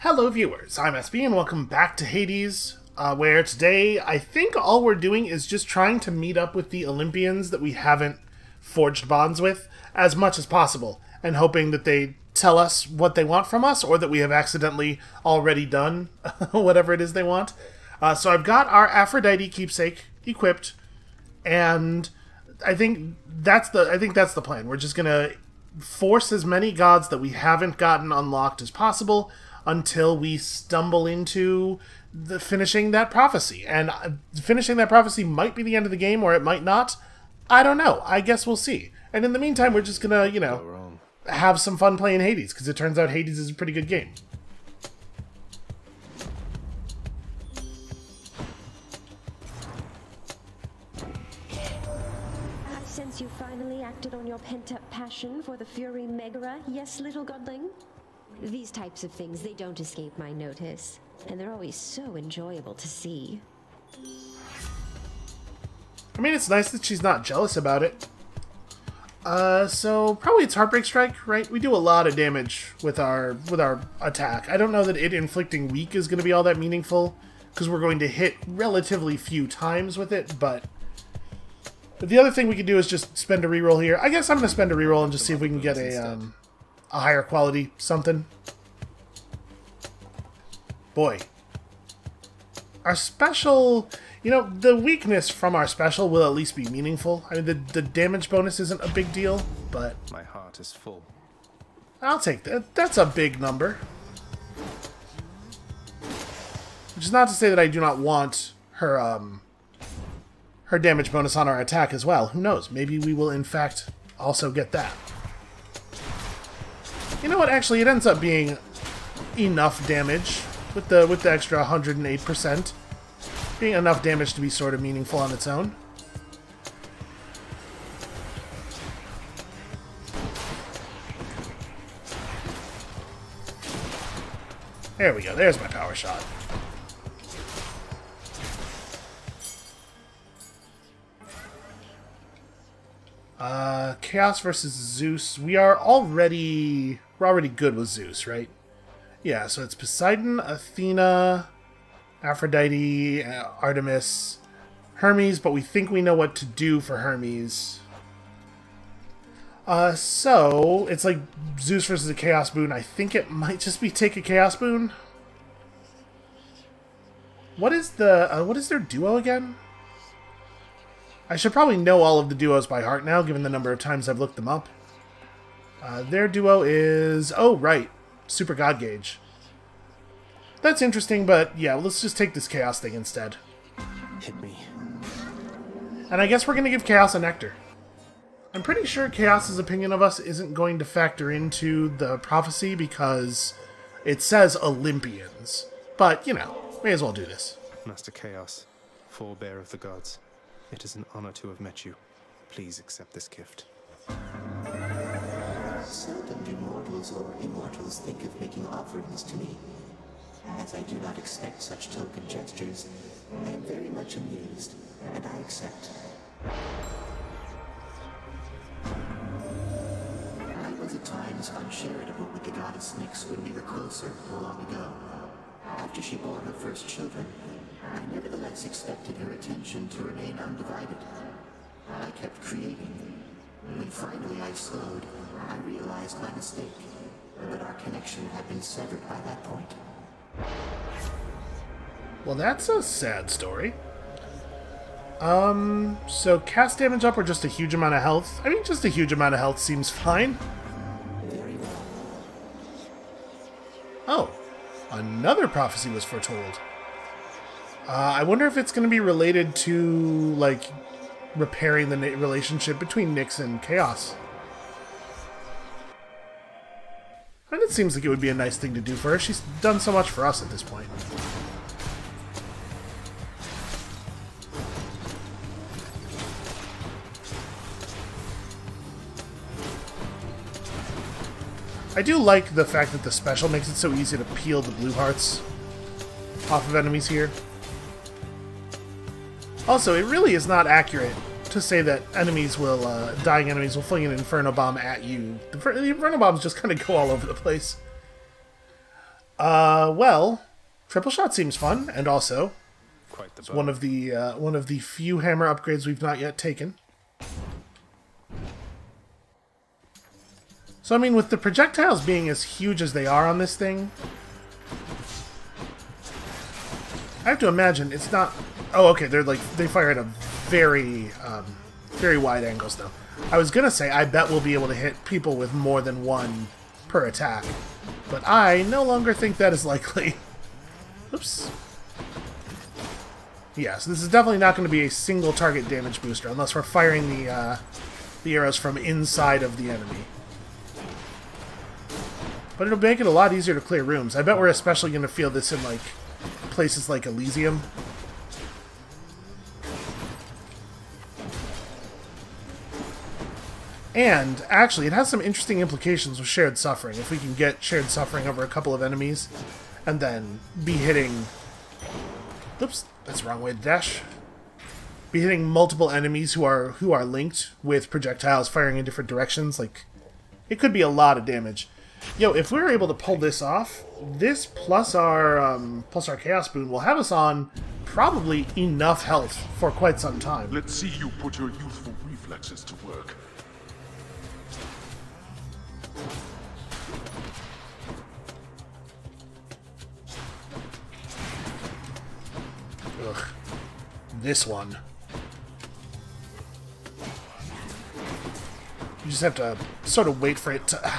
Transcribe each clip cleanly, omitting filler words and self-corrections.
Hello viewers, I'm SB and welcome back to Hades, where today I think all we're doing is just trying to meet up with the Olympians that we haven't forged bonds with as much as possible, and hoping that they tell us what they want from us, or that we have accidentally already done whatever it is they want. So I've got our Aphrodite keepsake equipped, and I think that's the plan. We're just gonna force as many gods that we haven't gotten unlocked as possible until we stumble into finishing that prophecy. And finishing that prophecy might be the end of the game, or it might not. I don't know. I guess we'll see. And in the meantime, we're just gonna, you know, have some fun playing Hades, because it turns out Hades is a pretty good game. I sense you finally acted on your pent-up passion for the Fury Megara, yes, little godling? These types of things, they don't escape my notice, and they're always so enjoyable to see. I mean, it's nice that she's not jealous about it. So probably it's Heartbreak Strike, right? We do a lot of damage with our attack. I don't know that it inflicting weak is going to be all that meaningful, because we're going to hit relatively few times with it, but the other thing we could do is just spend a reroll here. I guess I'm going to spend a reroll and just see if we can get a higher quality something. Boy. Our special, you know, the weakness from our special will at least be meaningful. I mean, the damage bonus isn't a big deal, but my heart is full. I'll take that. That's a big number. Which is not to say that I do not want her, her damage bonus on our attack as well. Who knows? Maybe we will, in fact, also get that. You know what? Actually, it ends up being enough damage with the extra 108%. Being enough damage to be sort of meaningful on its own. There we go. There's my power shot. Chaos versus Zeus. We're already good with Zeus, right? Yeah, so it's Poseidon, Athena, Aphrodite, Artemis, Hermes, but we think we know what to do for Hermes. So it's like Zeus versus a Chaos Boon. I think it might just be take a Chaos Boon. What is their duo again? I should probably know all of the duos by heart now, given the number of times I've looked them up. Their duo is... oh, right. Super God Gauge. That's interesting, but yeah, let's just take this Chaos thing instead. Hit me. And I guess we're going to give Chaos a Nectar. I'm pretty sure Chaos's opinion of us isn't going to factor into the prophecy because it says Olympians. But, you know, may as well do this. Master Chaos, forebear of the gods, it is an honor to have met you. Please accept this gift. Seldom do mortals or immortals think of making offerings to me. As I do not expect such token gestures, I am very much amused, and I accept. I was at times uncharitable with the goddess Nyx when we were closer long ago. After she bore her first children, I nevertheless expected her attention to remain undivided. I kept creating. When finally I slowed, I realized my mistake, but our connection had been severed by that point. Well, that's a sad story. So cast damage up or just a huge amount of health? I mean, just a huge amount of health seems fine. Very well. Oh, another prophecy was foretold. I wonder if it's going to be related to, like, repairing the relationship between Nyx and Chaos. And it seems like it would be a nice thing to do for her. She's done so much for us at this point. I do like the fact that the special makes it so easy to peel the blue hearts off of enemies here. Also, it really is not accurate to say that enemies will, dying enemies will fling an Inferno Bomb at you. The Inferno Bombs just kind of go all over the place. Well, triple shot seems fun, and also Quite the it's bow. one of the few hammer upgrades we've not yet taken. So I mean, with the projectiles being as huge as they are on this thing, I have to imagine it's not. Oh, okay. They fire at a very, very wide angles, though. I was gonna say I bet we'll be able to hit people with more than one per attack, but I no longer think that is likely. Oops. Yeah, so this is definitely not going to be a single target damage booster unless we're firing the arrows from inside of the enemy. But it'll make it a lot easier to clear rooms. I bet we're especially going to feel this in like places like Elysium. And actually, it has some interesting implications with shared suffering. If we can get shared suffering over a couple of enemies, and then be hitting... Oops, that's the wrong way to dash. Be hitting multiple enemies who are linked with projectiles firing in different directions. Like, it could be a lot of damage. Yo, if we're able to pull this off, this plus our Chaos Boon will have us on probably enough health for quite some time. Let's see you put your youthful reflexes to work. Ugh. This one. You just have to sort of wait for it to...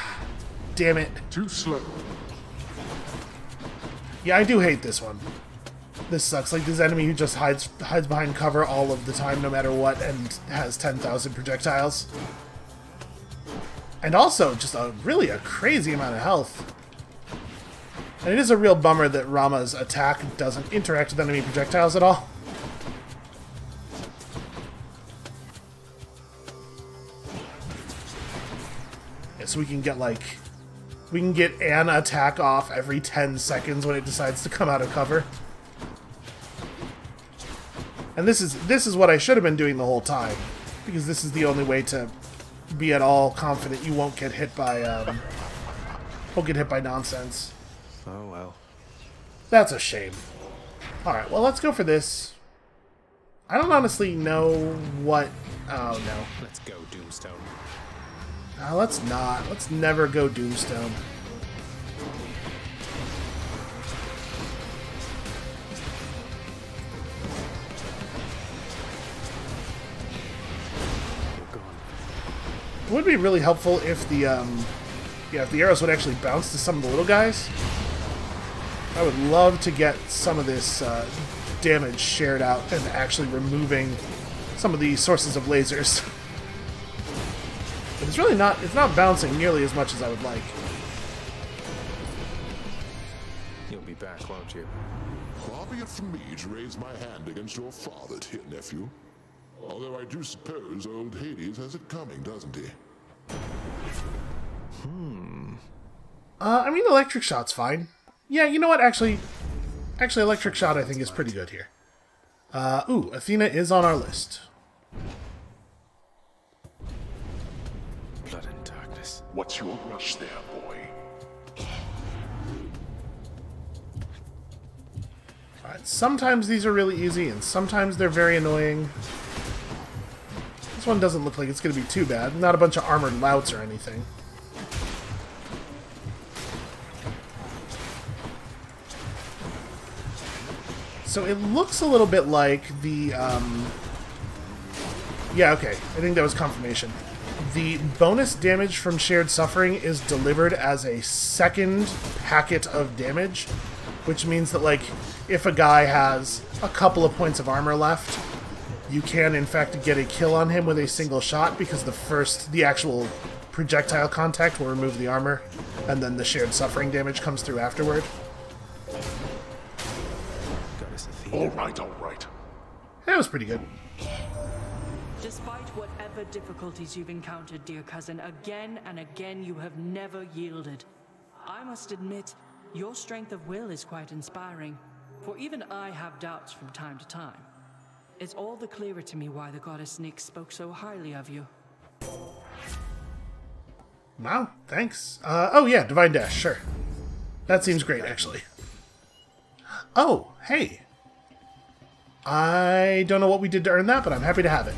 damn it. Too slow. Yeah, I do hate this one. This sucks. Like, this enemy who just hides behind cover all of the time, no matter what, and has 10,000 projectiles. And also, just a crazy amount of health. And it is a real bummer that Rama's attack doesn't interact with enemy projectiles at all. Yeah, so we can get, like... We can get an attack off every 10 seconds when it decides to come out of cover. And this is what I should have been doing the whole time. Because this is the only way to be at all confident you won't get hit by, nonsense. Oh well. That's a shame. Alright, well, let's go for this. I don't honestly know what... Oh, no. Let's go, Doomstone. Let's not. Let's never go Doomstone. You're gone. It would be really helpful if the arrows would actually bounce to some of the little guys. I would love to get some of this damage shared out and actually removing some of the sources of lasers. But it's really not, it's not bouncing nearly as much as I would like. You'll be back, won't you? Far be it from me to raise my hand against your father, dear nephew. Although I do suppose old Hades has it coming, doesn't he? I mean, electric shot's fine. Yeah, you know what? Actually, electric shot I think is pretty good here. Ooh, Athena is on our list. Blood and darkness. What's your rush there, boy? Alright, sometimes these are really easy, and sometimes they're very annoying. This one doesn't look like it's going to be too bad. Not a bunch of armored louts or anything. So it looks a little bit like the, yeah, okay. I think that was confirmation. The bonus damage from shared suffering is delivered as a second packet of damage, which means that, like, if a guy has a couple of points of armor left, you can, in fact, get a kill on him with a single shot, because the actual projectile contact will remove the armor, and then the shared suffering damage comes through afterward. All right, all right. That was pretty good. Despite whatever difficulties you've encountered, dear cousin, again and again you have never yielded. I must admit, your strength of will is quite inspiring, for even I have doubts from time to time. It's all the clearer to me why the goddess Nyx spoke so highly of you. Wow, thanks. Oh yeah, Divine Dash, sure. That seems great, actually. Oh, hey. I don't know what we did to earn that, but I'm happy to have it.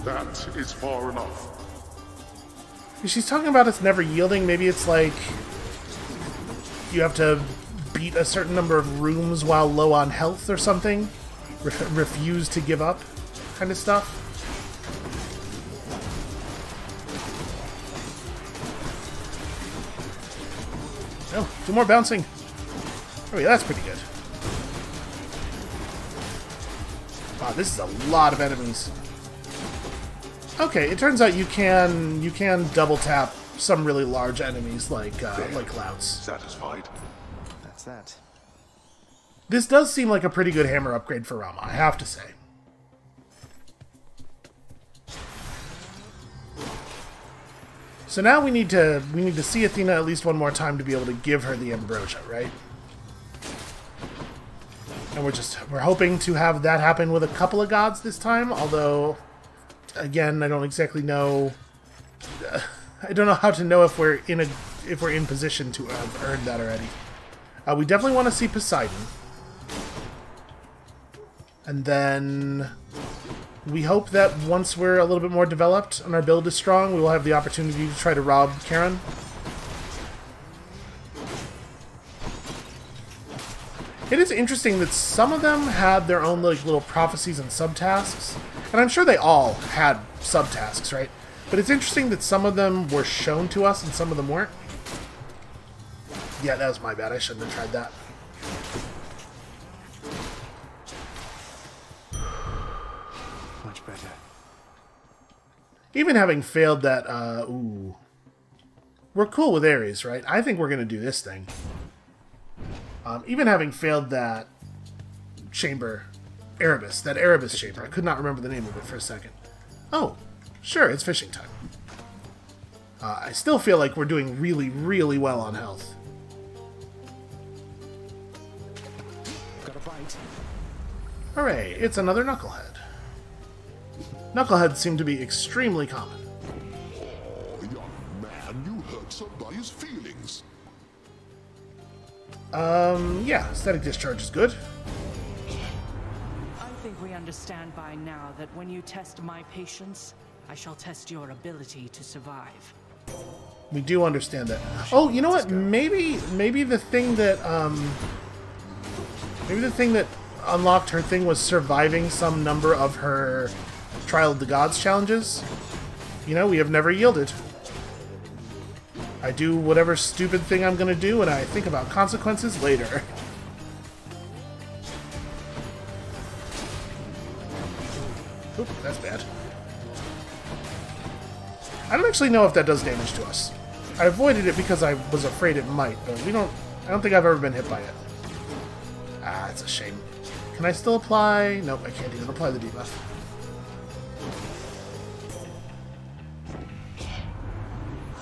That is far enough. She's talking about us never yielding. Maybe it's like you have to beat a certain number of rooms while low on health or something. Refuse to give up kind of stuff. Oh, 2 more bouncing. Oh yeah, that's pretty good. Wow, this is a lot of enemies. Okay, it turns out you can double tap some really large enemies like clouds. Satisfied? That's that. This does seem like a pretty good hammer upgrade for Rama, I have to say. So now we need to see Athena at least one more time to be able to give her the ambrosia, right? And we're hoping to have that happen with a couple of gods this time, although again, I don't exactly know. I don't know how to know if we're in position to have earned that already. We definitely want to see Poseidon, and then we hope that once we're a little bit more developed and our build is strong, we will have the opportunity to try to rob Charon. It is interesting that some of them had their own like little prophecies and subtasks, and I'm sure they all had subtasks, right? But it's interesting that some of them were shown to us and some of them weren't. Yeah, that was my bad. I shouldn't have tried that. Much better. Even having failed that, ooh. We're cool with Ares, right? I think we're going to do this thing. Even having failed that chamber, EREBUS, that EREBUS chamber. I could not remember the name of it for a second. Oh, sure, it's fishing time. I still feel like we're doing really, really well on health. Got a bite. Hooray, it's another knucklehead. Knuckleheads seem to be extremely common. Oh, young man, you hurt somebody's feelings. Yeah, static discharge is good. I think we understand by now that when you test my patience, I shall test your ability to survive. We do understand that. Oh, you know what? Maybe the thing that unlocked her thing was surviving some number of her Trial of the Gods challenges. You know, we have never yielded. I do whatever stupid thing I'm gonna do, and I think about consequences later. Oop, that's bad. I don't actually know if that does damage to us. I avoided it because I was afraid it might, but I don't think I've ever been hit by it. Ah, it's a shame. Can I still apply? Nope, I can't even apply the debuff.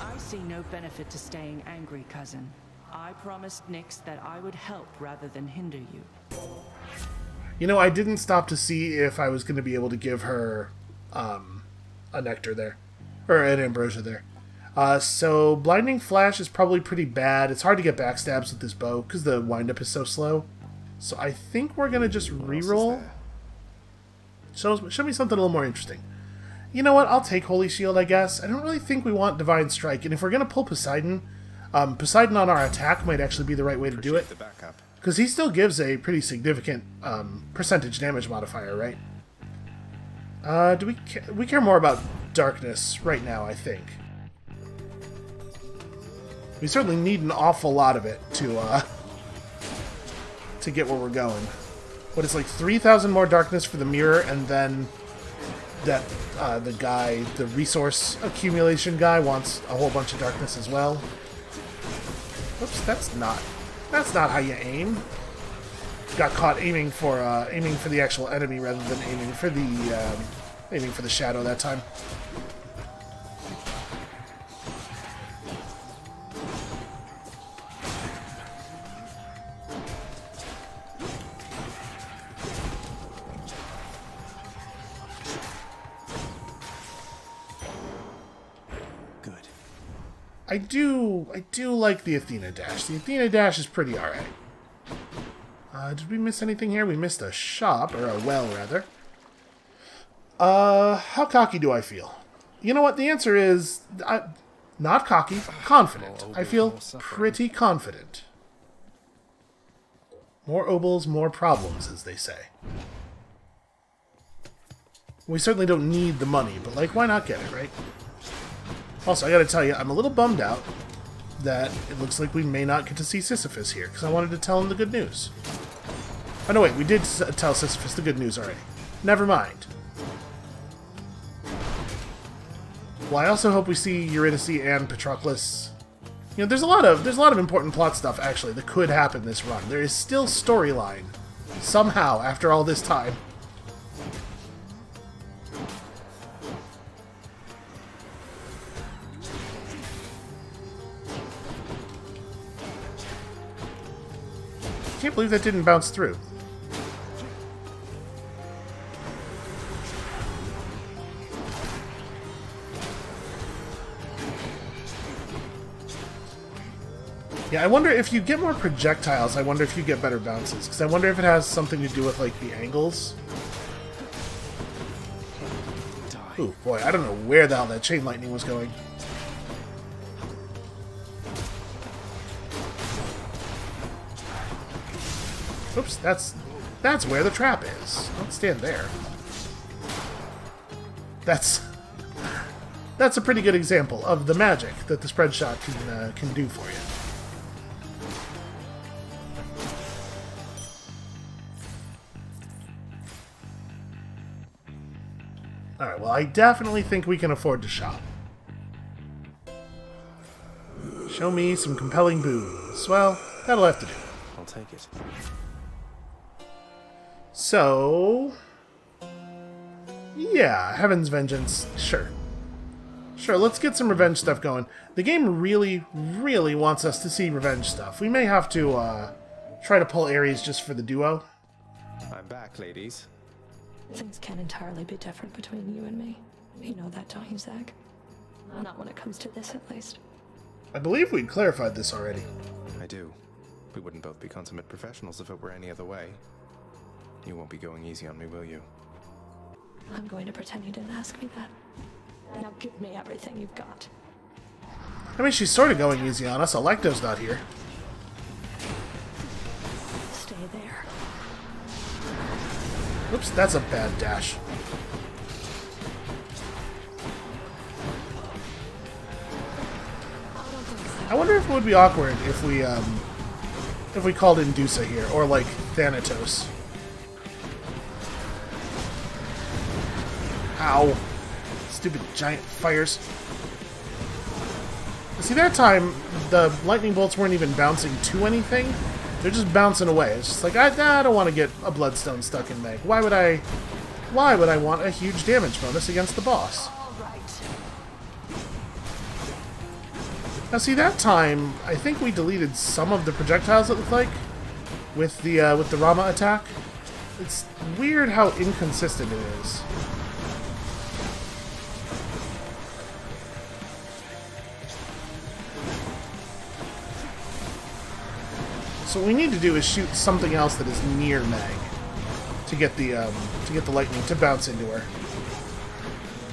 I see no benefit to staying angry, cousin. I promised Nyx that I would help rather than hinder you. You know, I didn't stop to see if I was going to be able to give her a nectar there. Or an ambrosia there. So Blinding Flash is probably pretty bad. It's hard to get backstabs with this bow because the windup is so slow. So I think we're going to just reroll. Show me something a little more interesting. You know what? I'll take Holy Shield, I guess. I don't really think we want Divine Strike. And if we're going to pull Poseidon, Poseidon on our attack might actually be the right way to do it. Because he still gives a pretty significant percentage damage modifier, right? We care more about darkness right now, I think. We certainly need an awful lot of it to get where we're going. What is like 3,000 more darkness for the mirror, and then that the resource accumulation guy wants a whole bunch of darkness as well. Whoops, that's not how you aim. Got caught aiming for the actual enemy rather than aiming for the shadow that time. I do like the Athena dash. The Athena dash is pretty alright. Did we miss anything here? We missed a shop, or a well, rather. How cocky do I feel? You know what? The answer is... not cocky, confident. I feel pretty confident. More obols, more problems, as they say. We certainly don't need the money, but, like, why not get it, right? Also, I gotta tell you, I'm a little bummed out that it looks like we may not get to see Sisyphus here, because I wanted to tell him the good news. Oh, no, wait, we did tell Sisyphus the good news already. Never mind. Well, I also hope we see Eurydice and Patroclus. You know, there's a lot of important plot stuff, actually, that could happen this run. There is still storyline, somehow, after all this time. I can't believe that didn't bounce through. Yeah, I wonder if you get more projectiles, I wonder if you get better bounces. Because I wonder if it has something to do with, like, the angles. Ooh, boy, I don't know where the hell that chain lightning was going. Oops, that's where the trap is. Don't stand there. That's a pretty good example of the magic that the spread shot can do for you. Alright, well, I definitely think we can afford to shop. Show me some compelling boons. Well, that'll have to do. I'll take it. So... yeah, Heaven's Vengeance, sure. Sure, let's get some revenge stuff going. The game really, really wants us to see revenge stuff. We may have to try to pull Ares just for the duo. I'm back, ladies. Things can't entirely be different between you and me. You know that, don't you, Zach? Not when it comes to this, at least. I believe we'd clarified this already. I do. We wouldn't both be consummate professionals if it were any other way. You won't be going easy on me, will you? I'm going to pretend you didn't ask me that. Now give me everything you've got. I mean, she's sort of going easy on us. Electo's not here. Stay there. Oops, that's a bad dash. I wonder if it would be awkward if we called in Dusa here, or like Thanatos. Ow. Stupid giant fires. See, that time, the lightning bolts weren't even bouncing to anything. They're just bouncing away. It's just like, I don't want to get a bloodstone stuck in Meg. Why would I want a huge damage bonus against the boss? Now, see, that time, I think we deleted some of the projectiles, it looked like, with the Rama attack. It's weird how inconsistent it is. So what we need to do is shoot something else that is near Meg to get the lightning to bounce into her.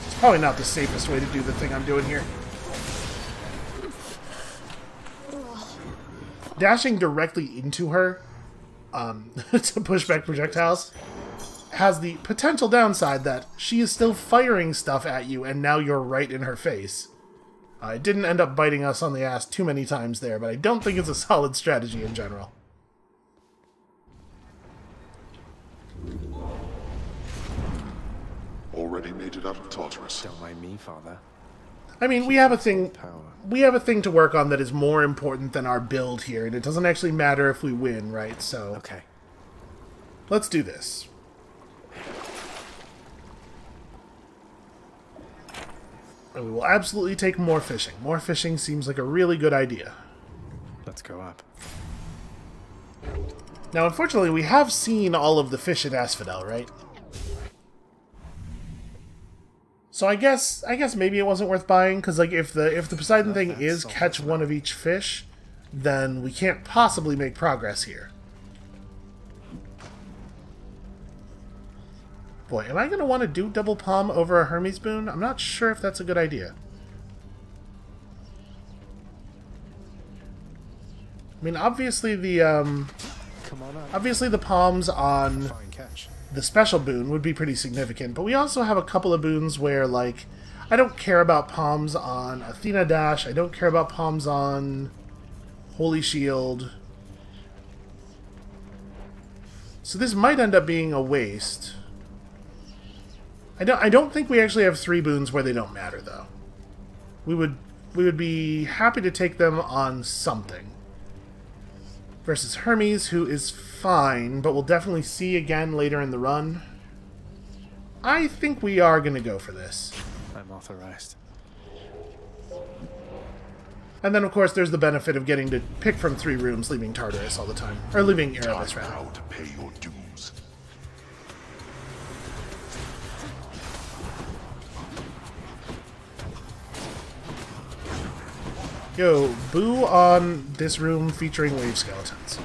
It's probably not the safest way to do the thing I'm doing here. Dashing directly into her to push back projectiles has the potential downside that she is still firing stuff at you and now you're right in her face. It didn't end up biting us on the ass too many times there, but I don't think it's a solid strategy in general. Already made it out of Tartarus. Don't mind me, Father. I mean, we have a thing to work on that is more important than our build here, and it doesn't actually matter if we win, right? So, okay. Let's do this. And we will absolutely take more fishing. More fishing seems like a really good idea. Let's go up. Now, unfortunately, we have seen all of the fish at Asphodel, right? So I guess maybe it wasn't worth buying, because like if the Poseidon thing is catch one of each fish, then we can't possibly make progress here. Boy, am I going to want to do double palm over a Hermes boon? I'm not sure if that's a good idea. I mean, obviously the palms on the special boon would be pretty significant, but we also have a couple of boons where, like, I don't care about palms on Athena Dash, I don't care about palms on Holy Shield. So this might end up being a waste. I don't think we actually have 3 boons where they don't matter, though. We would be happy to take them on something. Versus Hermes, who is fine, but we'll definitely see again later in the run. I think we are going to go for this. I'm authorized. And then, of course, there's the benefit of getting to pick from 3 rooms, leaving Tartarus all the time. Or leaving EREBUS, rather. How to pay your dues. Yo, boo on this room featuring wave skeletons.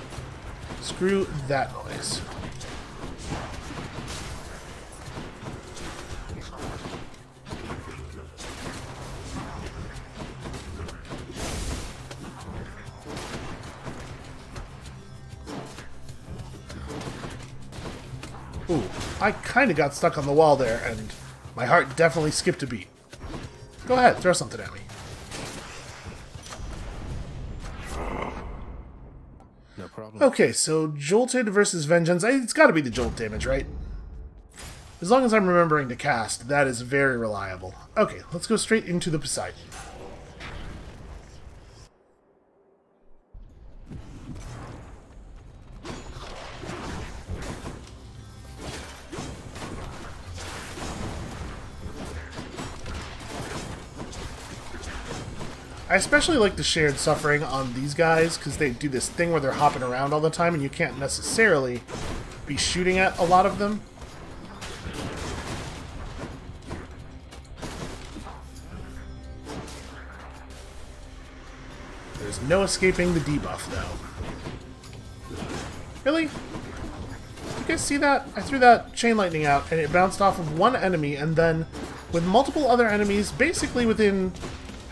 Screw that noise. Ooh, I kind of got stuck on the wall there, and my heart definitely skipped a beat. Go ahead, throw something at me. No problem. Okay, so Jolted versus Vengeance. It's got to be the Jolt damage, right? As long as I'm remembering to cast, that is very reliable. Okay, let's go straight into the Poseidon. I especially like the shared suffering on these guys, because they do this thing where they're hopping around all the time, and you can't necessarily be shooting at a lot of them. There's no escaping the debuff, though. Really? Did you guys see that? I threw that chain lightning out, and it bounced off of one enemy, and then with multiple other enemies, basically within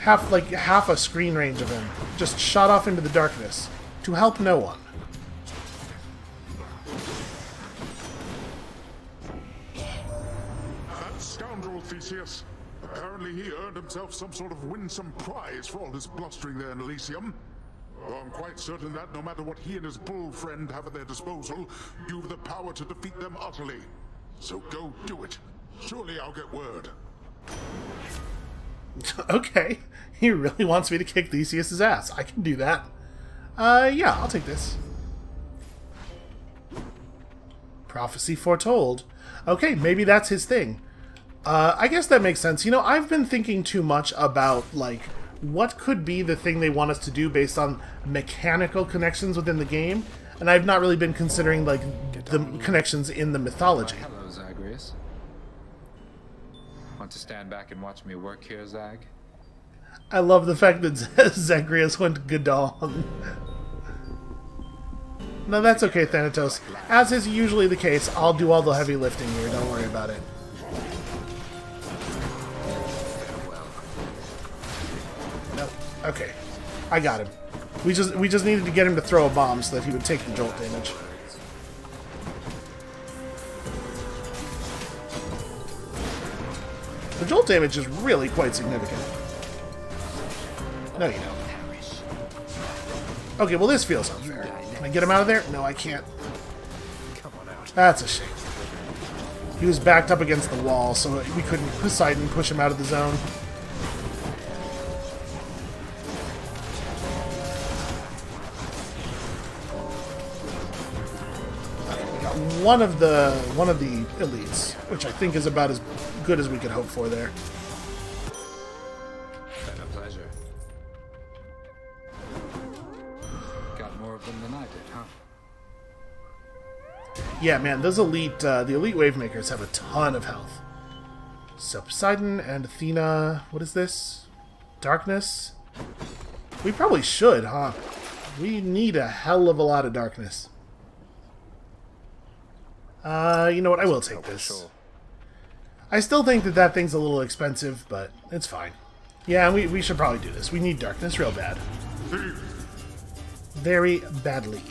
half a screen range of him, just shot off into the darkness to help no one. That scoundrel Theseus. Apparently he earned himself some sort of winsome prize for all his blustering there in Elysium. Though I'm quite certain that no matter what he and his bull friend have at their disposal, you've the power to defeat them utterly. So go do it. Surely I'll get word. Okay, he really wants me to kick Theseus' ass. I can do that. Yeah, I'll take this. Prophecy foretold. Okay, maybe that's his thing. I guess that makes sense. You know, I've been thinking too much about, like, what could be the thing they want us to do based on mechanical connections within the game, and I've not really been considering, like, the connections in the mythology. Hello, Zagreus. Want to stand back and watch me work here, Zag? I love the fact that Zagreus went Gadon. No, that's okay, Thanatos. As is usually the case, I'll do all the heavy lifting here, don't worry about it. Nope. Okay. I got him. We just needed to get him to throw a bomb so that he would take the jolt damage. The jolt damage is really quite significant. No, you don't. Okay, well this feels unfair. Can I get him out of there? No, I can't. That's a shame. He was backed up against the wall, so we couldn't Poseidon push him out of the zone. We got one of the elites, which I think is about as good as we could hope for there. Been a pleasure. Got more of them than I did, huh? Yeah, man, those elite, the elite wave makers have a ton of health. So Poseidon and Athena, what is this? Darkness? We probably should, huh? We need a hell of a lot of darkness. You know what? I will take this. I still think that that thing's a little expensive, but it's fine. Yeah, we should probably do this. We need darkness real bad. Very badly.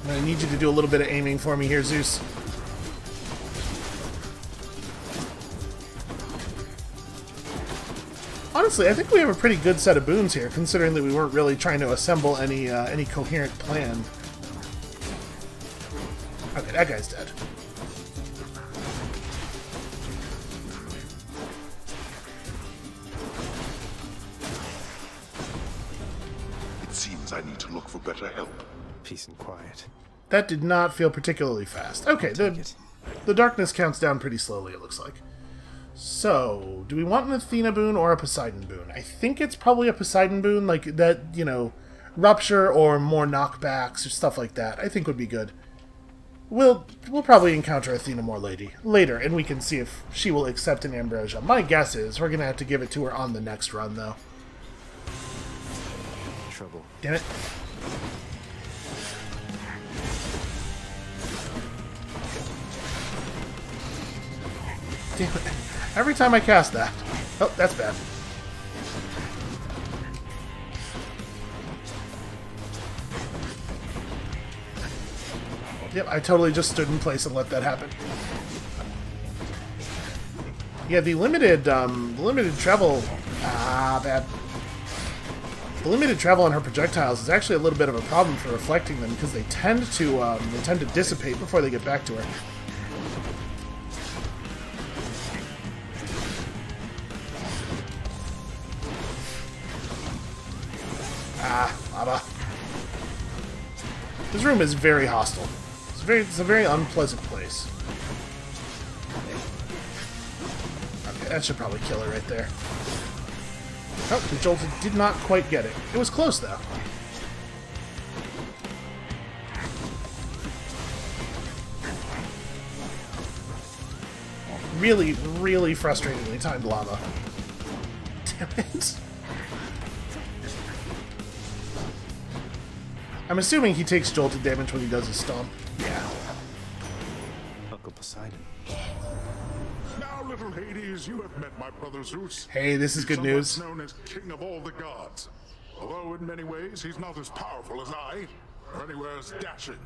I need you to do a little bit of aiming for me here, Zeus. Honestly, I think we have a pretty good set of boons here, considering that we weren't really trying to assemble any coherent plan. Okay, that guy's dead. It seems I need to look for better help. Peace and quiet. That did not feel particularly fast. Okay, the darkness counts down pretty slowly, it looks like. So, do we want an Athena boon or a Poseidon boon? I think it's probably a Poseidon boon, like that, you know, rupture or more knockbacks or stuff like that. I think would be good. We'll probably encounter Athena more later, and we can see if she will accept an Ambrosia. My guess is we're gonna have to give it to her on the next run, though. Trouble. Damn it. Damn it. Every time I cast that. Oh, that's bad. Yep, I totally just stood in place and let that happen. Yeah, the limited travel... bad. The limited travel on her projectiles is actually a little bit of a problem for reflecting them, because they tend to dissipate before they get back to her. Lava. This room is very hostile. It's a very unpleasant place. Okay, that should probably kill her right there. Oh, the Jolted did not quite get it. It was close, though. Really, really frustratingly timed lava. Damn it. I'm assuming he takes Jolted damage when he does his stomp. Yeah. Uncle Poseidon. Now, little Hades, you have met my brother Zeus. Hey, this is good news. Known as King of all the gods. Although in many ways he's not as powerful as I, or anywhere as dashing.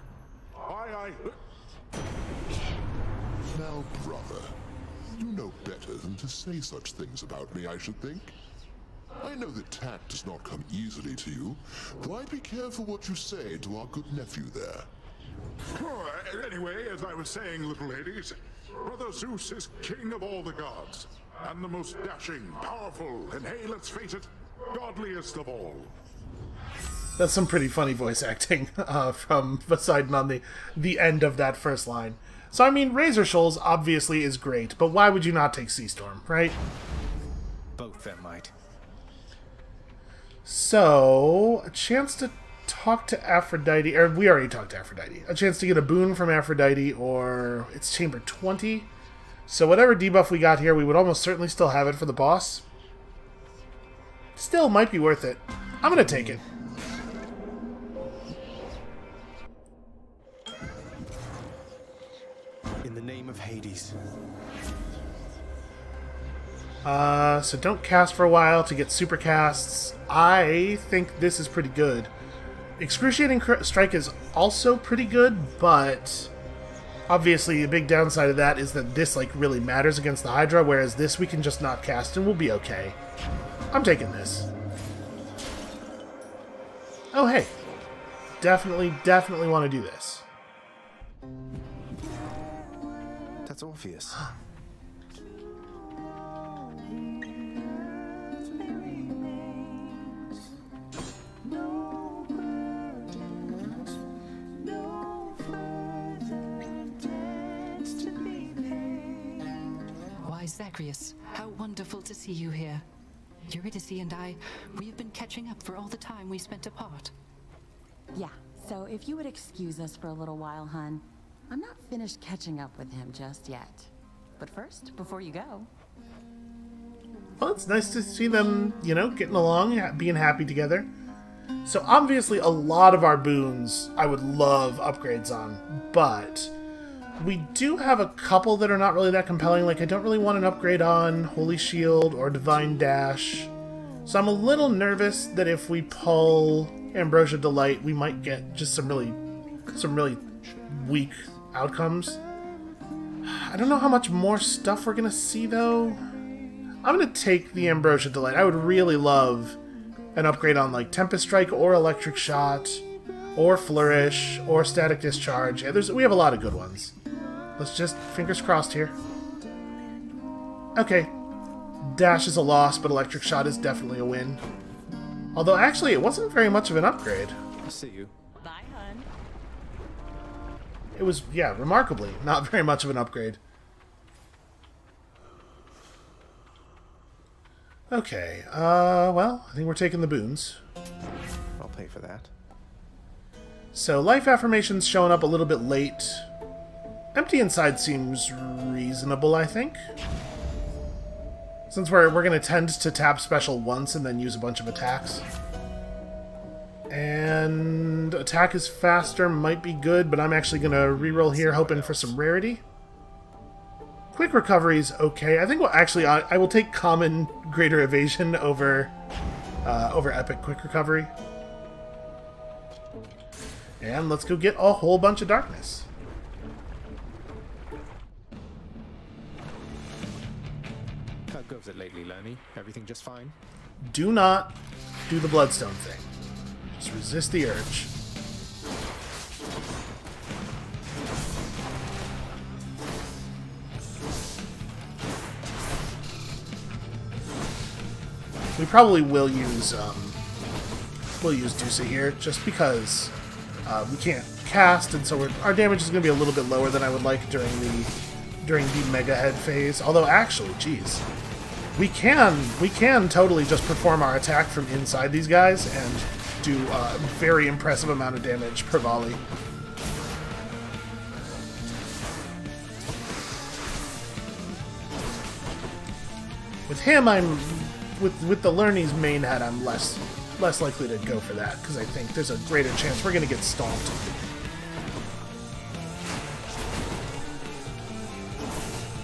Now, brother, you know better than to say such things about me, I should think. I know that tact does not come easily to you, though I'd be careful what you say to our good nephew there. Anyway, as I was saying, little ladies, Brother Zeus is king of all the gods, and the most dashing, powerful, and hey, let's face it, godliest of all. That's some pretty funny voice acting from Poseidon on the end of that first line. So, I mean, Razor Shoals obviously is great, but why would you not take Sea Storm, right? Both them might. So, a chance to talk to Aphrodite, or we already talked to Aphrodite. A chance to get a boon from Aphrodite, or it's Chamber 20. So whatever debuff we got here, we would almost certainly still have it for the boss. Still might be worth it. I'm going to take it. In the name of Hades. So don't cast for a while to get super casts. I think this is pretty good. Excruciating Strike is also pretty good, but obviously a big downside of that is that this like really matters against the Hydra, whereas this we can just not cast and we'll be okay. I'm taking this. Oh hey, definitely want to do this. That's Orpheus. Zagreus, how wonderful to see you here. Eurydice and I, we have been catching up for all the time we spent apart. Yeah, So if you would excuse us for a little while, hun. I'm not finished catching up with him just yet. But first, before you go... Well, it's nice to see them, you know, getting along, being happy together. So obviously a lot of our boons I would love upgrades on, but we do have a couple that are not really that compelling. Like, I don't really want an upgrade on Holy Shield or Divine Dash. So I'm a little nervous that if we pull Ambrosia Delight, we might get just some really weak outcomes. I don't know how much more stuff we're gonna see, though. I'm gonna take the Ambrosia Delight. I would really love an upgrade on, like, Tempest Strike or Electric Shot or Flourish or Static Discharge. Yeah, we have a lot of good ones. Let's just fingers crossed here. Okay. Dash is a loss, but Electric Shot is definitely a win. Although, actually, it wasn't very much of an upgrade. I'll see you. Bye, hun. It was, yeah, remarkably not very much of an upgrade. Okay, well, I think we're taking the boons. I'll pay for that. So, life affirmations showing up a little bit late. Empty Inside seems reasonable, I think. Since we're going to tend to tap special once and then use a bunch of attacks. And attack is faster, might be good, but I'm actually going to reroll here hoping for some rarity. Quick recovery is okay. I think actually I will take common greater evasion over epic quick recovery. And let's go get a whole bunch of darkness. How goes it lately, Lenny? Everything just fine? Do not do the Bloodstone thing. Just resist the urge. We probably will use Dusa here, just because we can't cast, and so our damage is going to be a little bit lower than I would like during the Mega Head phase. Although, actually, geez, we can totally just perform our attack from inside these guys and do a very impressive amount of damage per volley. With him, with the Lernie's main head, I'm less likely to go for that, because I think there's a greater chance we're going to get stomped.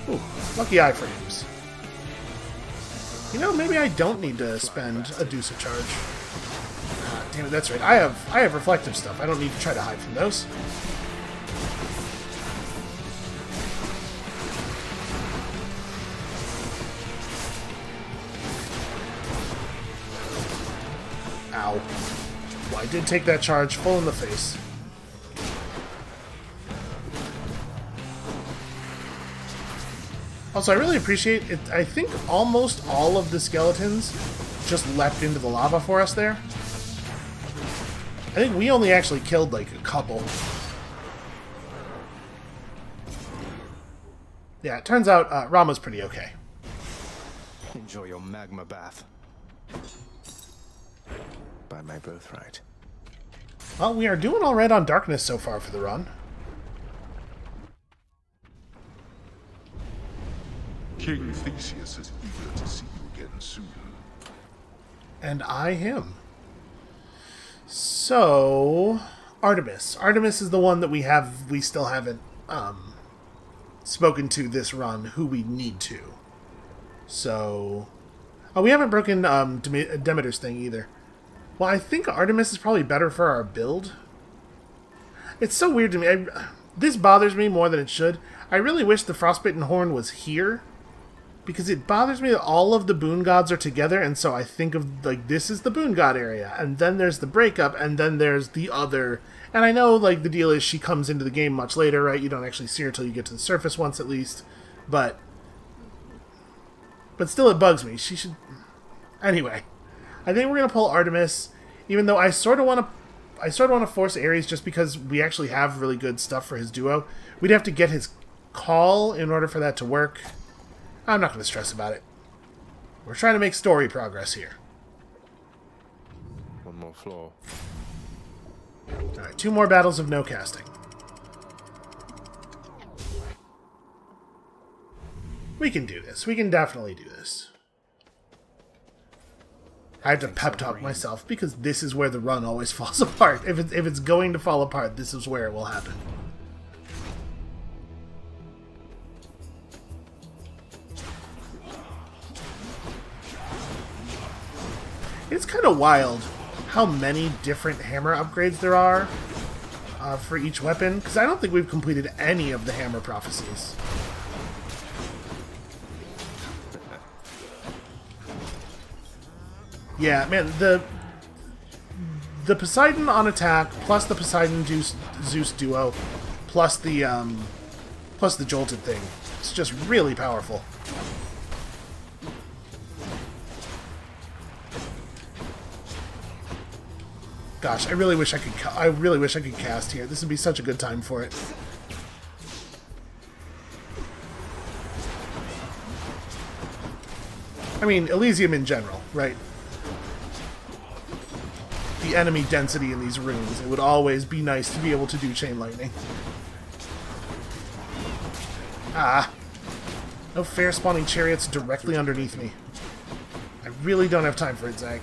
Ooh, lucky iframes. You know, maybe I don't need to spend a Dusa charge. Ah, damn it, that's right. I have reflective stuff. I don't need to try to hide from those. Ow. Well, I did take that charge full in the face. Also, I really appreciate it. I think almost all of the skeletons just leapt into the lava for us there. I think we only actually killed, like, a couple. Yeah, it turns out Rama's pretty okay. Enjoy your magma bath. By my birthright. Well, we are doing all right on darkness so far for the run. King Theseus is eager to see you again soon. And I him. So, Artemis. Artemis is the one that we still haven't spoken to this run, who we need to. So, oh, we haven't broken Demeter's thing either. Well, I think Artemis is probably better for our build. It's so weird to me. This bothers me more than it should. I really wish the Frostbitten Horn was here, because it bothers me that all of the boon gods are together, and so I think of, like, this is the boon god area, and then there's the breakup, and then there's the other. And I know, like, the deal is she comes into the game much later, right? You don't actually see her till you get to the surface once at least. But still, it bugs me. She should... Anyway, I think we're gonna pull Artemis, even though I sort of want to force Ares just because we actually have really good stuff for his duo. We'd have to get his call in order for that to work. I'm not going to stress about it. We're trying to make story progress here. One more floor. Alright, 2 more battles of no casting. We can do this. We can definitely do this. I have to pep talk myself because this is where the run always falls apart. If it's going to fall apart, this is where it will happen. It's kind of wild how many different hammer upgrades there are for each weapon, because I don't think we've completed any of the hammer prophecies. Yeah, man, the Poseidon on attack plus the Poseidon Zeus duo plus the jolted thing. It's just really powerful. Gosh, I really wish I could cast here. This would be such a good time for it. I mean, Elysium in general, right? The enemy density in these rooms, it would always be nice to be able to do chain lightning. Ah. No fair spawning chariots directly underneath me. I really don't have time for it, Zag.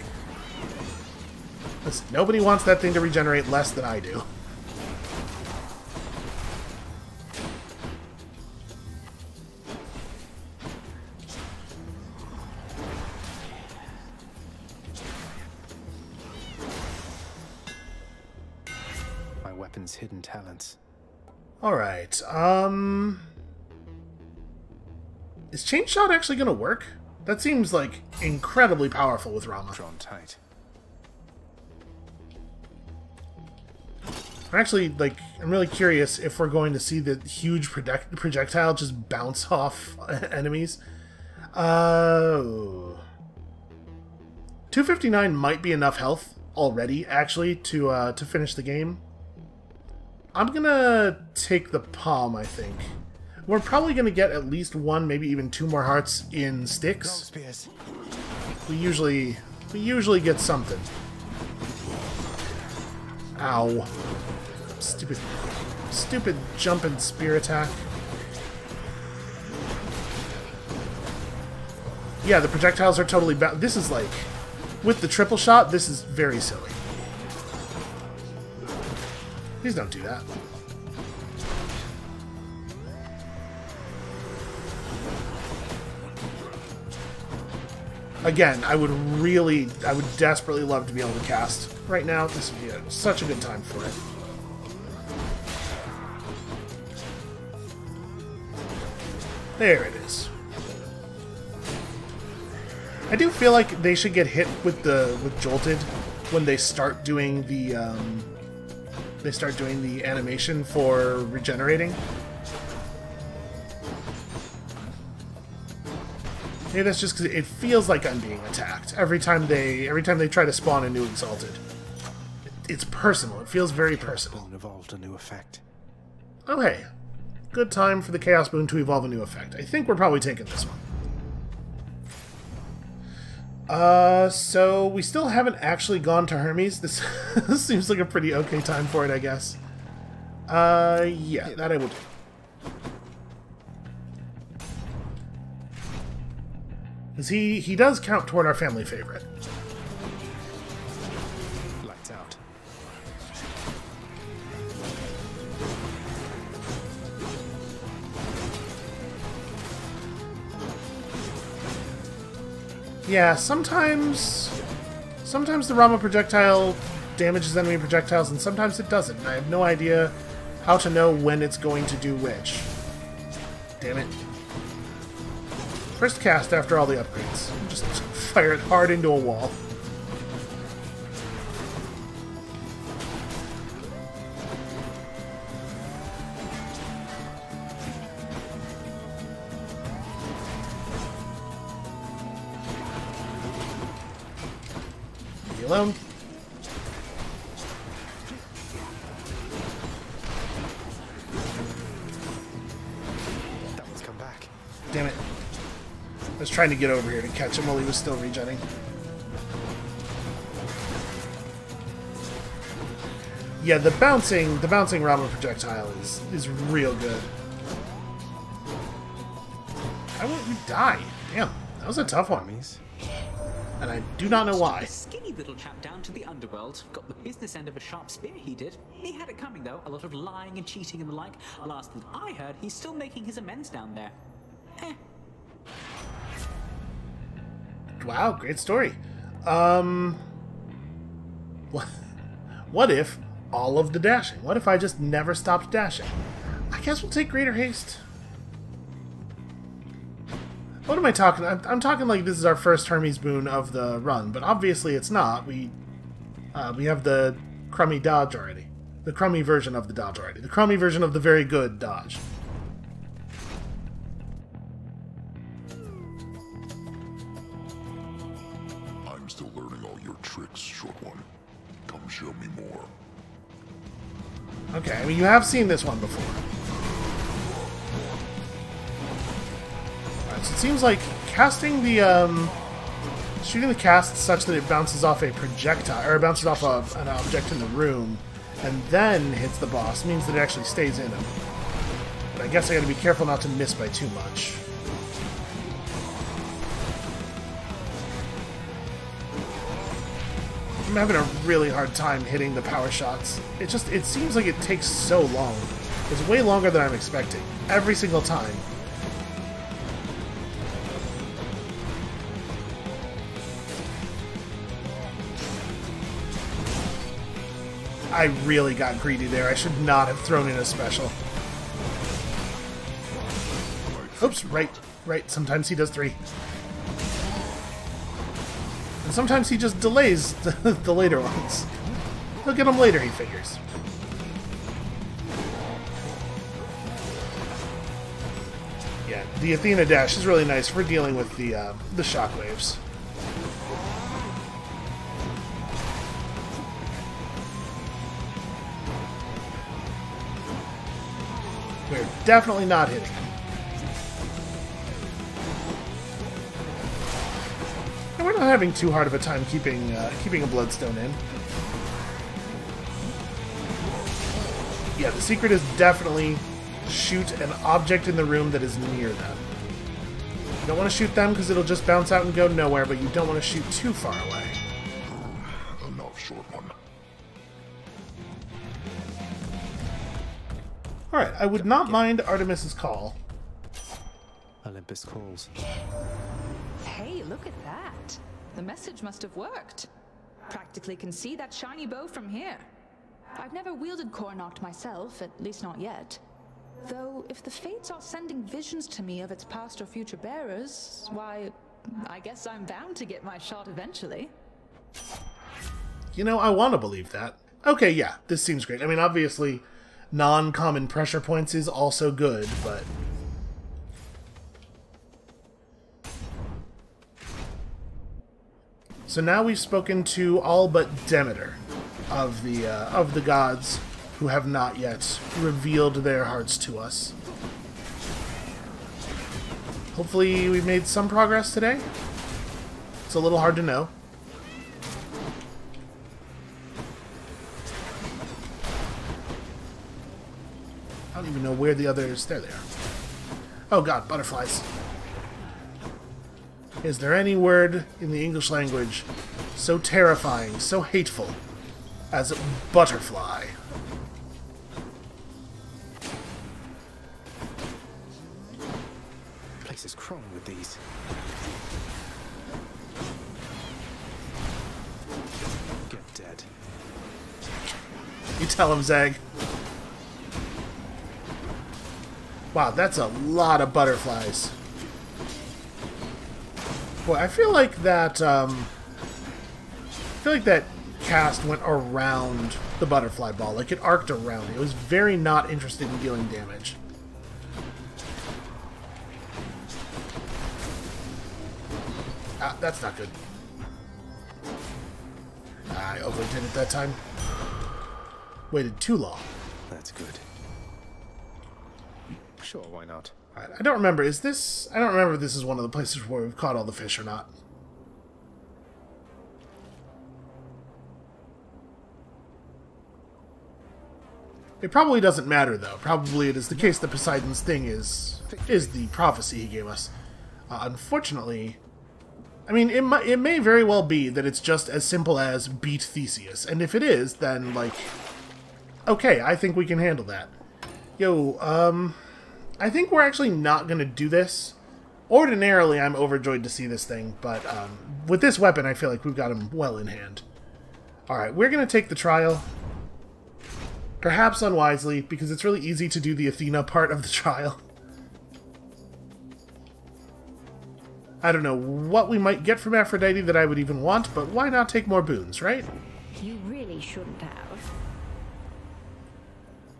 Listen, nobody wants that thing to regenerate less than I do. My weapon's hidden talents. Alright, is Chain Shot actually gonna work? That seems, like, incredibly powerful with Rama. Drawn tight. I'm actually, like, I'm really curious if we're going to see the huge projectile just bounce off enemies. 259 might be enough health already, actually, to finish the game. I'm gonna take the palm, I think. We're probably gonna get at least 1, maybe even 2 more hearts in STYX. We usually get something. Ow. Stupid jump and spear attack. Yeah, the projectiles are totally bad. This is like, with the triple shot, this is very silly. Please don't do that. Again, I would desperately love to be able to cast right now. This would be such a good time for it. There it is. I do feel like they should get hit with Jolted when they start doing the animation for regenerating. Maybe that's just because it feels like I'm being attacked every time they try to spawn a new Exalted. It's personal. It feels very personal. Evolved a new effect. Oh hey, good time for the Chaos Boon to evolve a new effect. I think we're probably taking this one. So we still haven't actually gone to Hermes. This seems like a pretty okay time for it, I guess. Yeah, that I will do. Because he does count toward our family favorite. Lights out. Yeah, sometimes the Rama projectile damages enemy projectiles, and sometimes it doesn't. I have no idea how to know when it's going to do which. Damn it. First cast after all the upgrades. Just fire it hard into a wall. Leave me alone. That one's come back. Damn it. I was trying to get over here to catch him while he was still regenning. Yeah, the bouncing lava projectile is real good. Why won't you die? Damn, that was a tough one. And I do not know why. A skinny little chap down to the underworld. Got the business end of a sharp spear, he did. He had it coming, though. A lot of lying and cheating and the like. Last that I heard, he's still making his amends down there. Wow, great story. What if all of the dashing? What if I just never stopped dashing? I guess we'll take greater haste. What am I talking? I'm talking like this is our first Hermes boon of the run, but obviously it's not. We have the crummy dodge already. The crummy version of the dodge already. The crummy version of the very good dodge. I'm still learning all your tricks, short one. Come show me more. Okay, I mean, you have seen this one before. Alright, so it seems like casting the, shooting the cast such that it bounces off a projectile, or it bounces off an object in the room, and then hits the boss, means that it actually stays in him. But I guess I gotta be careful not to miss by too much. I'm having a really hard time hitting the power shots. It seems like it takes so long. It's way longer than I'm expecting. Every single time. I really got greedy there. I should not have thrown in a special. Oops, right. Sometimes he does 3. And sometimes he just delays the later ones. He'll get them later, he figures. Yeah, the Athena dash is really nice for dealing with the shockwaves. We're definitely not hitting him. And we're not having too hard of a time keeping a bloodstone in. Yeah, the secret is definitely shoot an object in the room that is near them. You don't want to shoot them because it'll just bounce out and go nowhere, but you don't want to shoot too far away. Enough, short one. Alright, I would not mind Artemis's call. Olympus calls. Hey, look at that. The message must have worked. Practically can see that shiny bow from here. I've never wielded Cornoct myself, at least not yet. Though, if the Fates are sending visions to me of its past or future bearers, why, I guess I'm bound to get my shot eventually. You know, I want to believe that. Okay, yeah, this seems great. I mean, obviously, non-common pressure points is also good, but... So now we've spoken to all but Demeter of the gods who have not yet revealed their hearts to us. Hopefully we've made some progress today. It's a little hard to know. I don't even know where the others... There they are. Oh god, butterflies. Is there any word in the English language so terrifying, so hateful, as butterfly? The place is crawling with these. Get dead. You tell him, Zag. Wow, that's a lot of butterflies. Boy, I feel like that, cast went around the butterfly ball. Like, it arced around it. It was very not interested in dealing damage. Ah, that's not good. I overdid it that time. Waited too long. That's good. Sure, why not? I don't remember. I don't remember if this is one of the places where we've caught all the fish or not. It probably doesn't matter, though. Probably it is the case that Poseidon's thing is the prophecy he gave us. Unfortunately, I mean, it may very well be that it's just as simple as beat Theseus. And if it is, then, like, okay, I think we can handle that. Yo, I think we're actually not going to do this. Ordinarily, I'm overjoyed to see this thing, but with this weapon, I feel like we've got him well in hand. Alright, we're going to take the trial. Perhaps unwisely, because it's really easy to do the Athena part of the trial. I don't know what we might get from Aphrodite that I would even want, but why not take more boons, right? You really shouldn't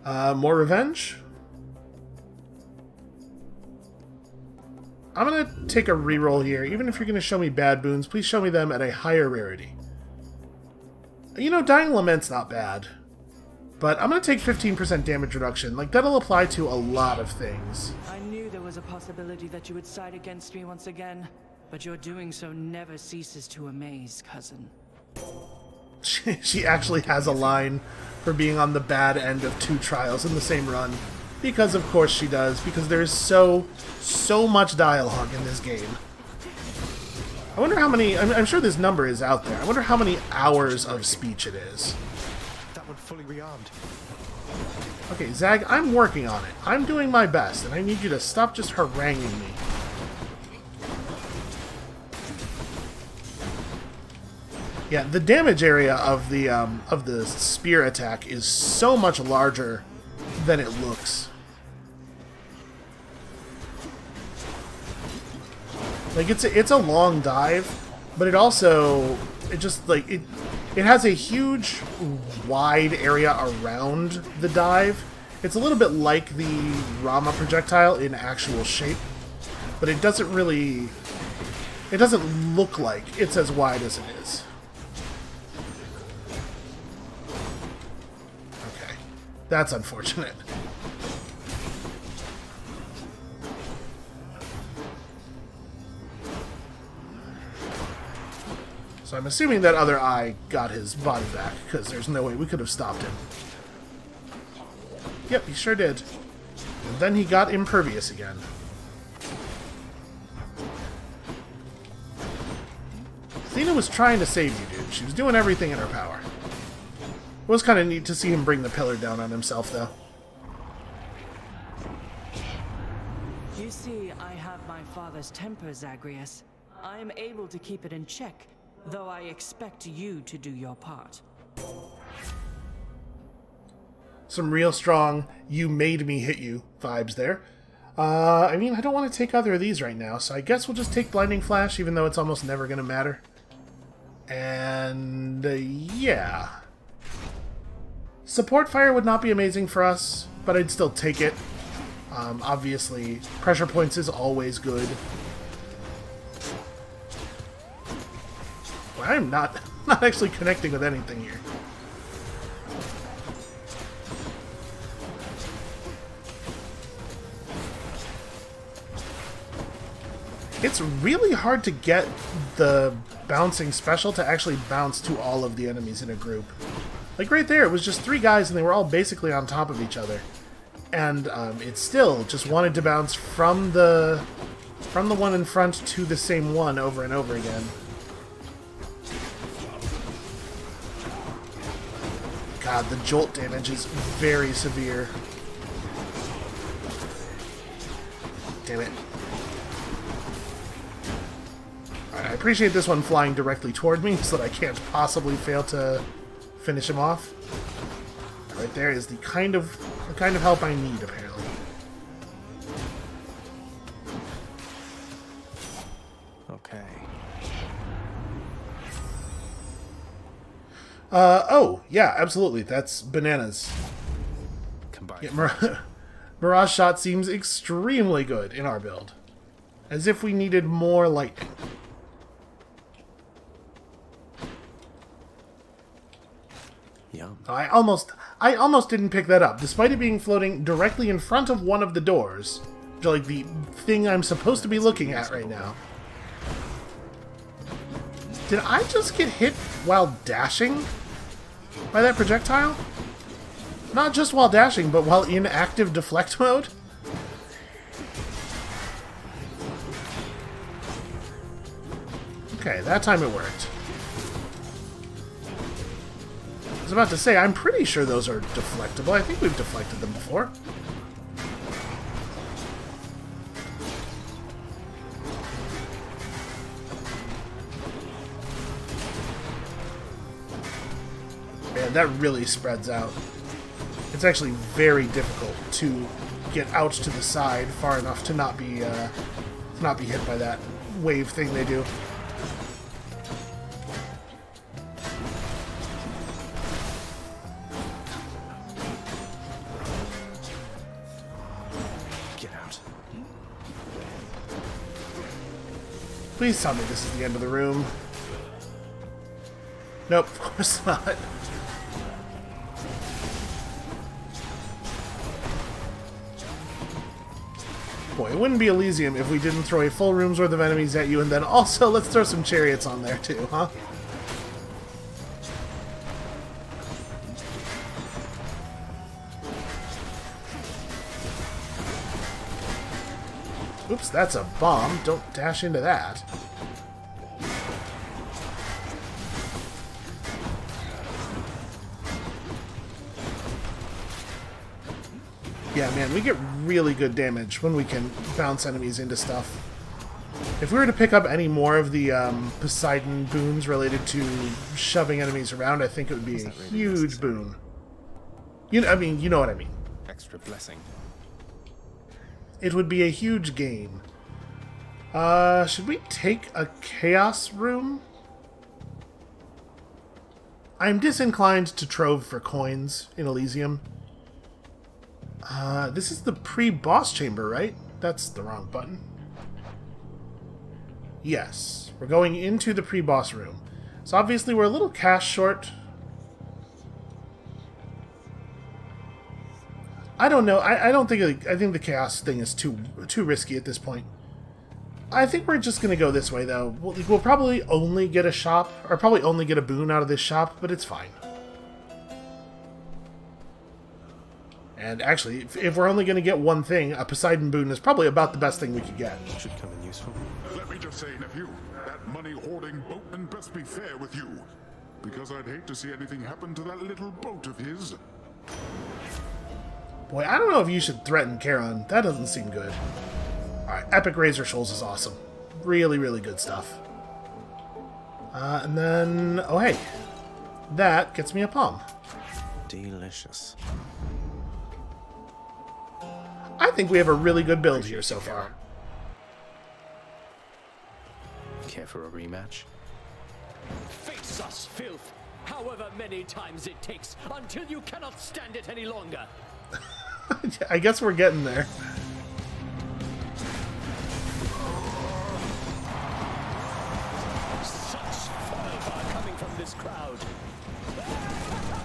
have. More revenge? I'm gonna take a reroll here. Even if you're gonna show me bad boons, please show me them at a higher rarity. You know, Dying Lament's not bad. But I'm gonna take 15% damage reduction. Like, that'll apply to a lot of things. I knew there was a possibility that you would side against me once again, but your doing so never ceases to amaze, cousin. She actually has a line for being on the bad end of 2 trials in the same run. Because of course she does, because there's so much dialogue in this game. I wonder how many, I'm sure this number is out there. I wonder how many hours of speech it is. That one fully rearmed. Okay, Zag, I'm working on it. I'm doing my best, and I need you to stop just haranguing me. Yeah, the damage area of the spear attack is so much larger than it looks. Like, it's a long dive, but it also, it has a huge, wide area around the dive. It's a little bit like the Rama projectile in actual shape, but it doesn't really, it doesn't look like it's as wide as it is. Okay, that's unfortunate. So I'm assuming that other eye got his body back, because there's no way we could have stopped him. Yep, he sure did. And then he got impervious again. Athena was trying to save you, dude. She was doing everything in her power. It was kind of neat to see him bring the pillar down on himself, though. You see, I have my father's temper, Zagreus. I am able to keep it in check, though I expect you to do your part. Some real strong, you made me hit you vibes there. I mean, I don't want to take either of these right now, so I guess we'll just take Blinding Flash, even though it's almost never going to matter. And, yeah. Support Fire would not be amazing for us, but I'd still take it. Obviously, Pressure Points is always good. Well, I'm not actually connecting with anything here. It's really hard to get the bouncing special to actually bounce to all of the enemies in a group. Like right there, it was just 3 guys and they were all basically on top of each other. And it still just wanted to bounce from the one in front to the same one over and over again. God, the jolt damage is very severe. Damn it. I appreciate this one flying directly toward me so that I can't possibly fail to finish him off. Right there is the kind of help I need, apparently. Okay. Oh, yeah, absolutely. That's bananas. Yeah, Mirage Shot seems extremely good in our build. As if we needed more lightning. Yeah. I almost didn't pick that up, despite it being floating directly in front of one of the doors. Like the thing I'm supposed to be looking at right now. Did I just get hit while dashing by that projectile? Not just while dashing, but while in active deflect mode? Okay, that time it worked. I was about to say, I'm pretty sure those are deflectable. I think we've deflected them before. Man, that really spreads out. It's actually very difficult to get out to the side far enough to not be hit by that wave thing they do. Get out. Please tell me this is the end of the room. Nope, of course not. Boy, it wouldn't be Elysium if we didn't throw a full room's worth of enemies at you, and then also let's throw some chariots on there too, huh? Oops, that's a bomb. Don't dash into that. Yeah, man, we get really good damage when we can bounce enemies into stuff. If we were to pick up any more of the Poseidon boons related to shoving enemies around, I think it would be a huge boon. You know, you know what I mean. Extra blessing. It would be a huge gain. Should we take a chaos room? I'm disinclined to trove for coins in Elysium. This is the pre-boss chamber, right? That's the wrong button. Yes, we're going into the pre-boss room. So obviously we're a little cash short. I don't know. I don't think. I think the chaos thing is too risky at this point. I think we're just gonna go this way though. We'll probably only get a shop, or probably only get a boon out of this shop, but it's fine. And actually, if we're only going to get one thing, a Poseidon boon is probably about the best thing we could get. Should come in useful. Let me just say, nephew, that money-hoarding boatman best be fair with you. Because I'd hate to see anything happen to that little boat of his. Boy, I don't know if you should threaten Charon. That doesn't seem good. Alright, Epic Razor Shoals is awesome. Really, really good stuff. And then... oh, hey. That gets me a palm. Delicious. I think we have a really good build here so far. Care for a rematch? Face us, filth! However many times it takes, until you cannot stand it any longer! I guess we're getting there. Such fervor coming from this crowd.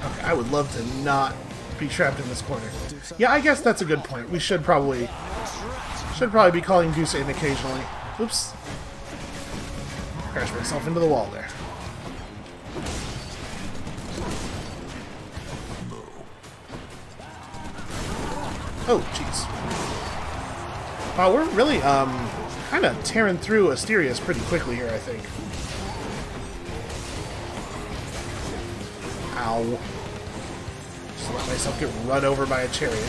Okay, I would love to not be trapped in this corner. Yeah, I guess that's a good point. We should probably be calling Deuce in occasionally. Oops. Crashed myself into the wall there. Oh, jeez. Wow, we're really, kind of tearing through Asterius pretty quickly here, I think. Ow. Just let myself get run over by a chariot.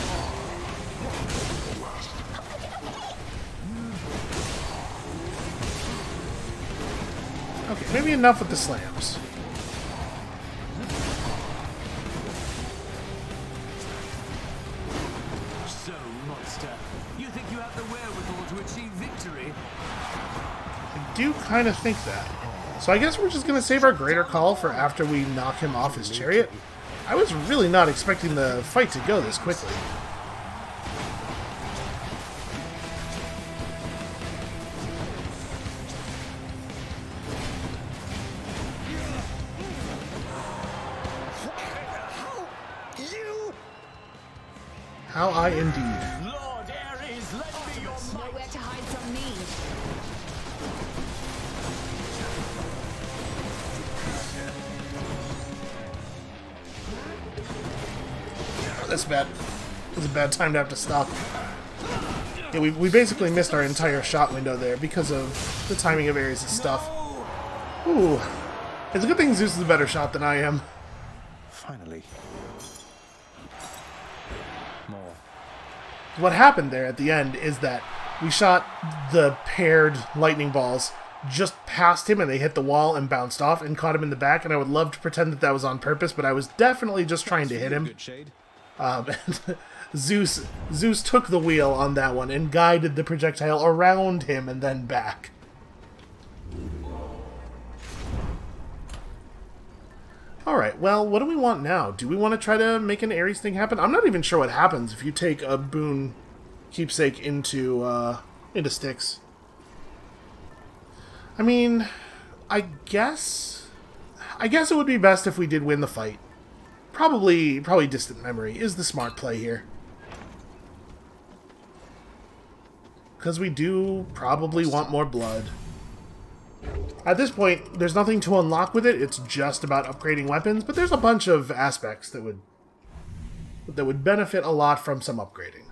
Okay, maybe enough with the slams. So, monster, you think you have the wherewithal to achieve victory? I do kind of think that. So I guess we're just going to save our Greater Call for after we knock him off his chariot. I was really not expecting the fight to go this quickly. How I indeed. Lord Ares, lend me your might. Nowhere to hide from me. That's bad. It was a bad time to have to stop. Yeah, we basically missed our entire shot window there because of the timing of Ares' stuff. Ooh. It's a good thing Zeus is a better shot than I am. Finally. More. What happened there at the end is that we shot the paired lightning balls just past him and they hit the wall and bounced off and caught him in the back, and I would love to pretend that that was on purpose, but I was definitely just trying to hit him. And Zeus took the wheel on that one and guided the projectile around him and then back. Alright, well, what do we want now? Do we want to try to make an Ares thing happen? I'm not even sure what happens if you take a boon keepsake into STYX. I mean, I guess it would be best if we did win the fight. Probably distant memory is the smart play here. Because we do probably want more blood. At this point, there's nothing to unlock with it, it's just about upgrading weapons, but there's a bunch of aspects that would benefit a lot from some upgrading.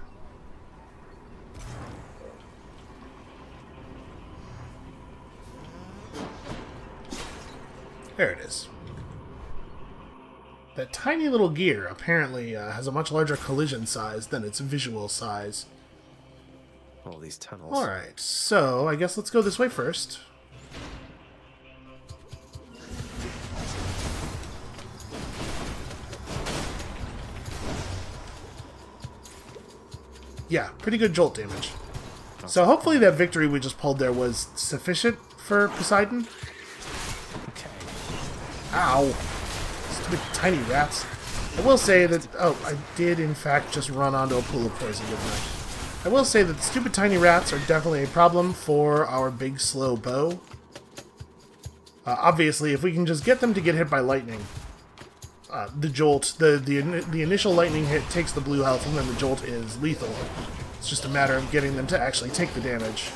There it is. That tiny little gear apparently has a much larger collision size than its visual size. All these tunnels. Alright, so I guess let's go this way first. Yeah, pretty good jolt damage. So hopefully that victory we just pulled there was sufficient for Poseidon. Okay. Ow. Stupid tiny rats. I will say that... Oh, I did in fact just run onto a pool of poison, didn't I? I will say that the stupid tiny rats are definitely a problem for our big slow bow. Obviously, if we can just get them to get hit by lightning, the jolt, the initial lightning hit takes the blue health, and then the jolt is lethal. It's just a matter of getting them to actually take the damage.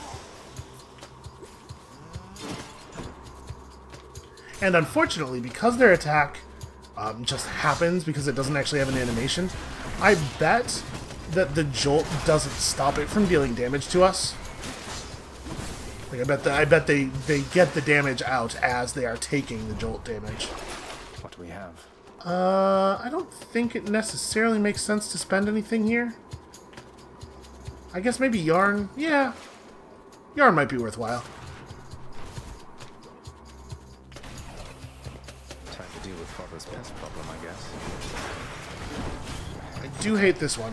And unfortunately, because their attack just happens because it doesn't actually have an animation, I bet that the jolt doesn't stop it from dealing damage to us. Like I bet they get the damage out as they are taking the jolt damage. What do we have? I don't think it necessarily makes sense to spend anything here. I guess maybe yarn. Yeah, yarn might be worthwhile. Time to deal with Father's pest problem, I guess. I do hate this one.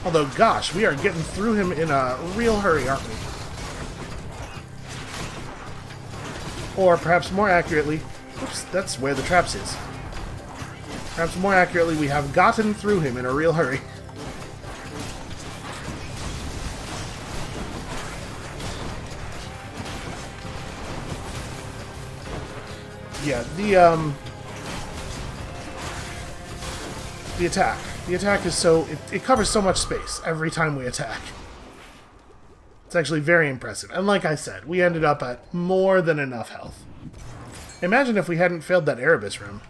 Although, gosh, we are getting through him in a real hurry, aren't we? Or perhaps more accurately, oops, that's where the traps is. Perhaps more accurately, we have gotten through him in a real hurry. Yeah, the attack. The attack is so... It covers so much space every time we attack. It's actually very impressive. And like I said, we ended up at more than enough health. Imagine if we hadn't failed that EREBUS room.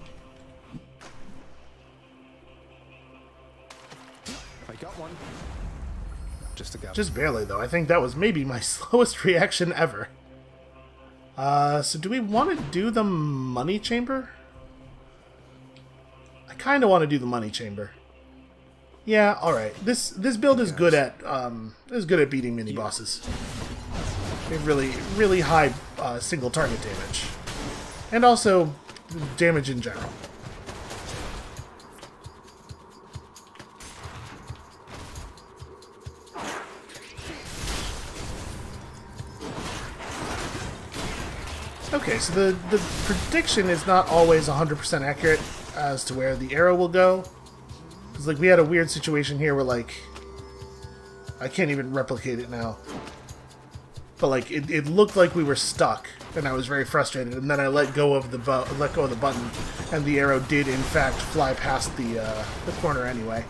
I got one. Just barely, though. I think that was maybe my slowest reaction ever. So do we want to do the money chamber? I kind of want to do the money chamber. Yeah, all right. This build is good at beating mini bosses. They have really high single target damage, and also damage in general. Okay, so the prediction is not always 100% accurate as to where the arrow will go. Because, like, we had a weird situation here where, like, I can't even replicate it now. But, like, it looked like we were stuck, and I was very frustrated. And then I let go of the button, and the arrow did, in fact, fly past the corner anyway.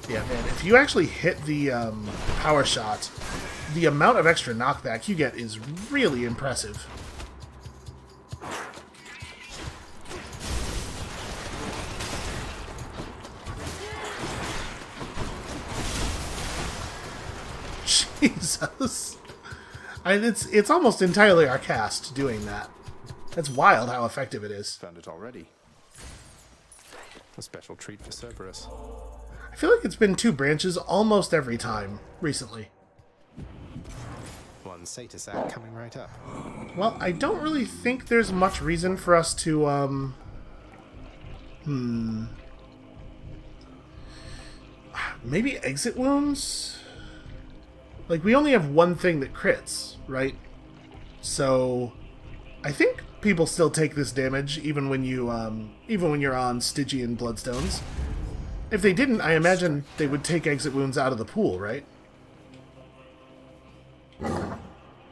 Yeah, man, if you actually hit the power shot, the amount of extra knockback you get is really impressive. Jesus. It's almost entirely our cast doing that. That's wild how effective it is. Found it already. A special treat for Cerberus. I feel like it's been 2 branches almost every time recently. One CHRUSTACEAN coming right up. Well, I don't really think there's much reason for us to, maybe exit wounds? Like, we only have 1 thing that crits, right? So, I think people still take this damage even when you, even when you're on Stygian Bloodstones. If they didn't, I imagine they would take exit wounds out of the pool, right?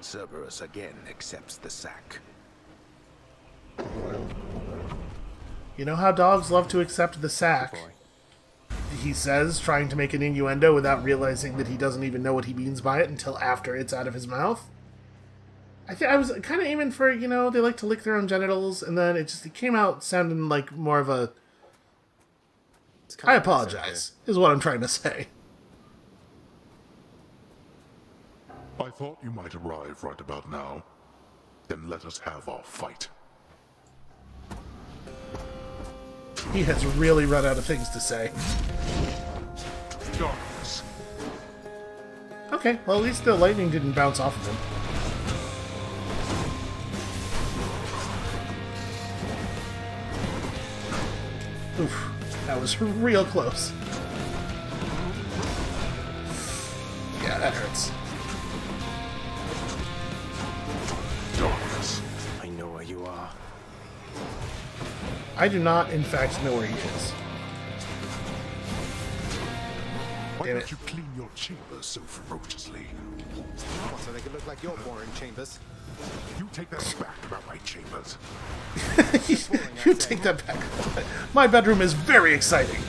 Cerberus again accepts the sack. You know how dogs love to accept the sack? He says, trying to make an innuendo without realizing that he doesn't even know what he means by it until after it's out of his mouth. I think I was kind of aiming for, you know, they like to lick their own genitals, and then it came out sounding like more of a... I apologize, is what I'm trying to say. I thought you might arrive right about now. Then let us have our fight. He has really run out of things to say. Darkness. Okay, well at least the lightning didn't bounce off of him. Oof, that was real close. Yeah, that hurts. Darkness. I know where you are. I do not, in fact, know where he is. Why don't you clean your chambers so ferociously? So they can look like your boring chambers. You take that back about my chambers. You take that back. My bedroom is very exciting.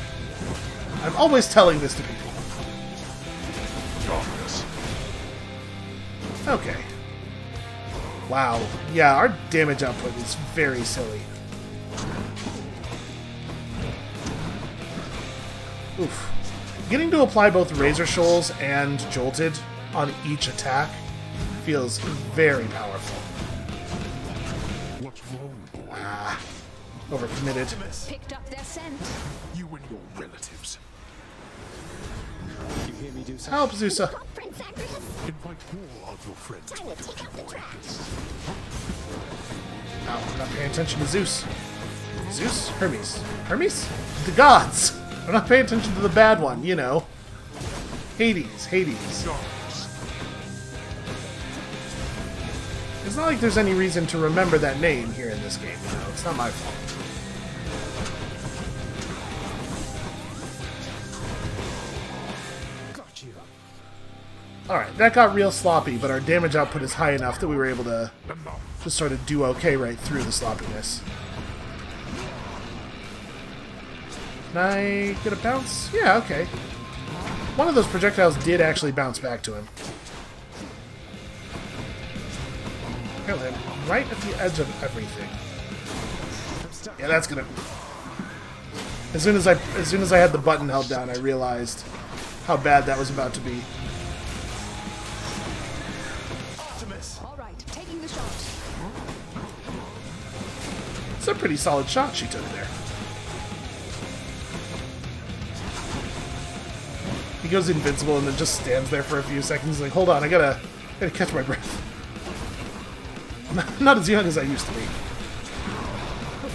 I'm always telling this to people. Darkness. Okay. Wow. Yeah, our damage output is very silly. Oof. Getting to apply both Razor Shoals and Jolted on each attack feels very powerful. What's wrong, boy? Ah. Overcommitted. Picked up their scent. You and your relatives. You hear me do something? Help, Zusa. Invite more of your friends. Oh, I'm not paying attention to Zeus. Zeus? Hermes. Hermes? The gods! I'm not paying attention to the bad one, you know. Hades. Hades. It's not like there's any reason to remember that name here in this game, you know. It's not my fault. Got you. Alright, that got real sloppy, but our damage output is high enough that we were able to just sort of do okay right through the sloppiness. Can I get a bounce? Yeah, okay. One of those projectiles did actually bounce back to him. Apparently I'm right at the edge of everything. Yeah, that's gonna... As soon as I had the button held down, I realized how bad that was about to be. All right, taking the shot. It's a pretty solid shot she took there. He goes invincible and then just stands there for a few seconds. He's like, hold on, I gotta catch my breath. Not as young as I used to be.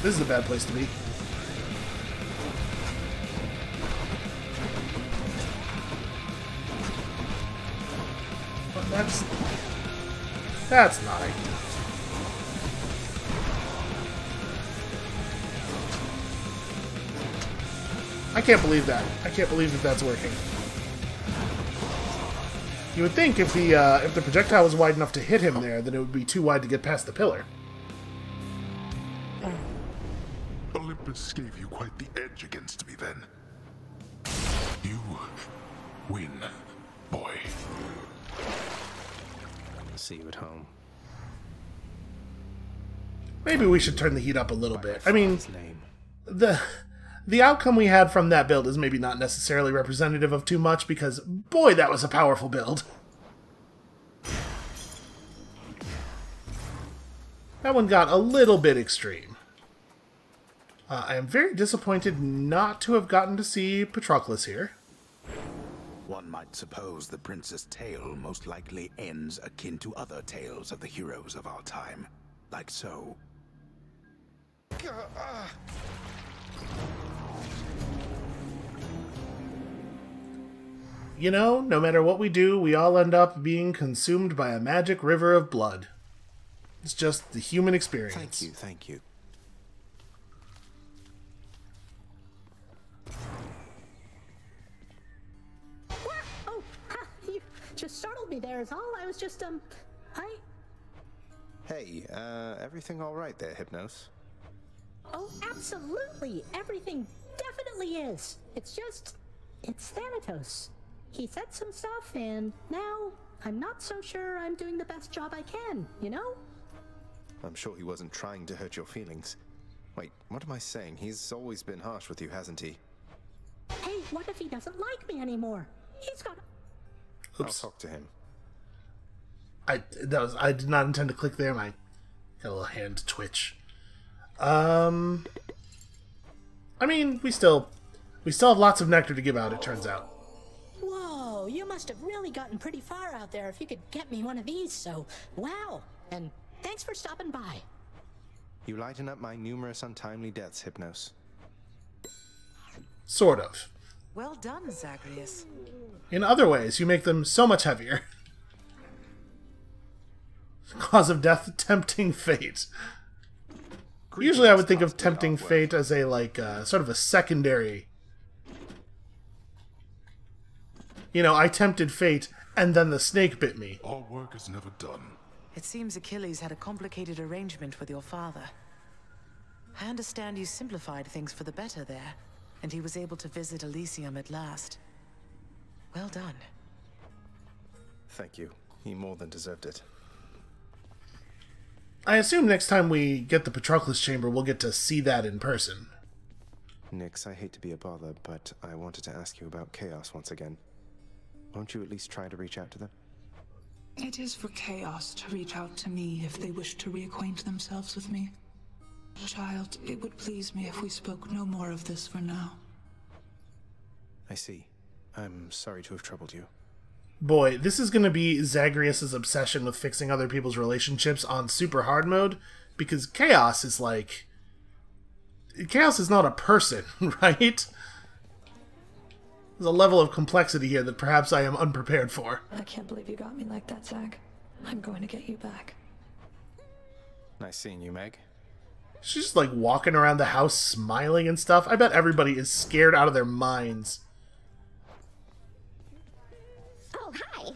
This is a bad place to be. But that's not ideal. I can't believe that. I can't believe that that's working. You would think if the projectile was wide enough to hit him there, then it would be too wide to get past the pillar. Olympus gave you quite the edge against me then. You win, boy. See you at home. Maybe we should turn the heat up a little bit. I mean, the outcome we had from that build is maybe not necessarily representative of too much, because boy, that was a powerful build. That one got a little bit extreme. I am very disappointed not to have gotten to see Patroclus here. One might suppose the prince's tale most likely ends akin to other tales of the heroes of our time. Like so. You know, no matter what we do, we all end up being consumed by a magic river of blood. It's just the human experience. Thank you, thank you. Oh, ha, you just startled me there is all. I was just, Hey, everything all right there, Hypnos? Oh, absolutely. Everything definitely is. It's just, it's Thanatos. He said some stuff, and now I'm not so sure I'm doing the best job I can, you know? I'm sure he wasn't trying to hurt your feelings. Wait, what am I saying? He's always been harsh with you, hasn't he? Hey, what if he doesn't like me anymore? He's got... Oops. I'll talk to him. I did not intend to click there. My got a little hand twitch. I mean, we still have lots of nectar to give out, it turns out. Whoa, you must have really gotten pretty far out there if you could get me one of these, so wow. And thanks for stopping by. You lighten up my numerous untimely deaths, Hypnos. Sort of. Well done, Zagreus. In other ways, you make them so much heavier. Cause of death, tempting fate. Usually I would think of tempting fate as a, like, sort of a secondary... You know, I tempted fate, and then the snake bit me. Our work is never done. It seems Achilles had a complicated arrangement with your father. I understand you simplified things for the better there, and he was able to visit Elysium at last. Well done. Thank you. He more than deserved it. I assume next time we get the Patroclus Chamber, we'll get to see that in person. Nyx, I hate to be a bother, but I wanted to ask you about Chaos once again. Won't you at least try to reach out to them? It is for Chaos to reach out to me if they wish to reacquaint themselves with me. Child, it would please me if we spoke no more of this for now. I see. I'm sorry to have troubled you. Boy, this is going to be Zagreus' obsession with fixing other people's relationships on super hard mode, because Chaos is like... Chaos is not a person, right? There's a level of complexity here that perhaps I am unprepared for. I can't believe you got me like that, Zag. I'm going to get you back. Nice seeing you, Meg. She's just like walking around the house smiling and stuff. I bet everybody is scared out of their minds. Oh, hi.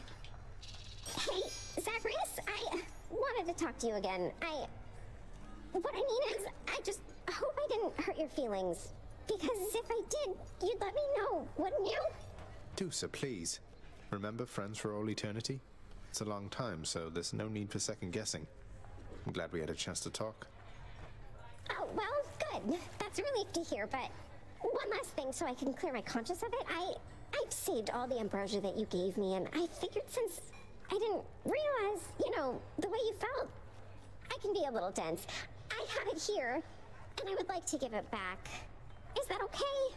Hey, Zagreus, I wanted to talk to you again. What I mean is, I just hope I didn't hurt your feelings. Because if I did, you'd let me know, wouldn't you? Do so, please. Remember, friends for all eternity? It's a long time, so there's no need for second guessing. I'm glad we had a chance to talk. Oh, well, good. That's a relief to hear, but one last thing so I can clear my conscience of it. I've saved all the ambrosia that you gave me, and I figured since I didn't realize, you know, the way you felt, I can be a little dense. I have it here, and I would like to give it back. Is that okay?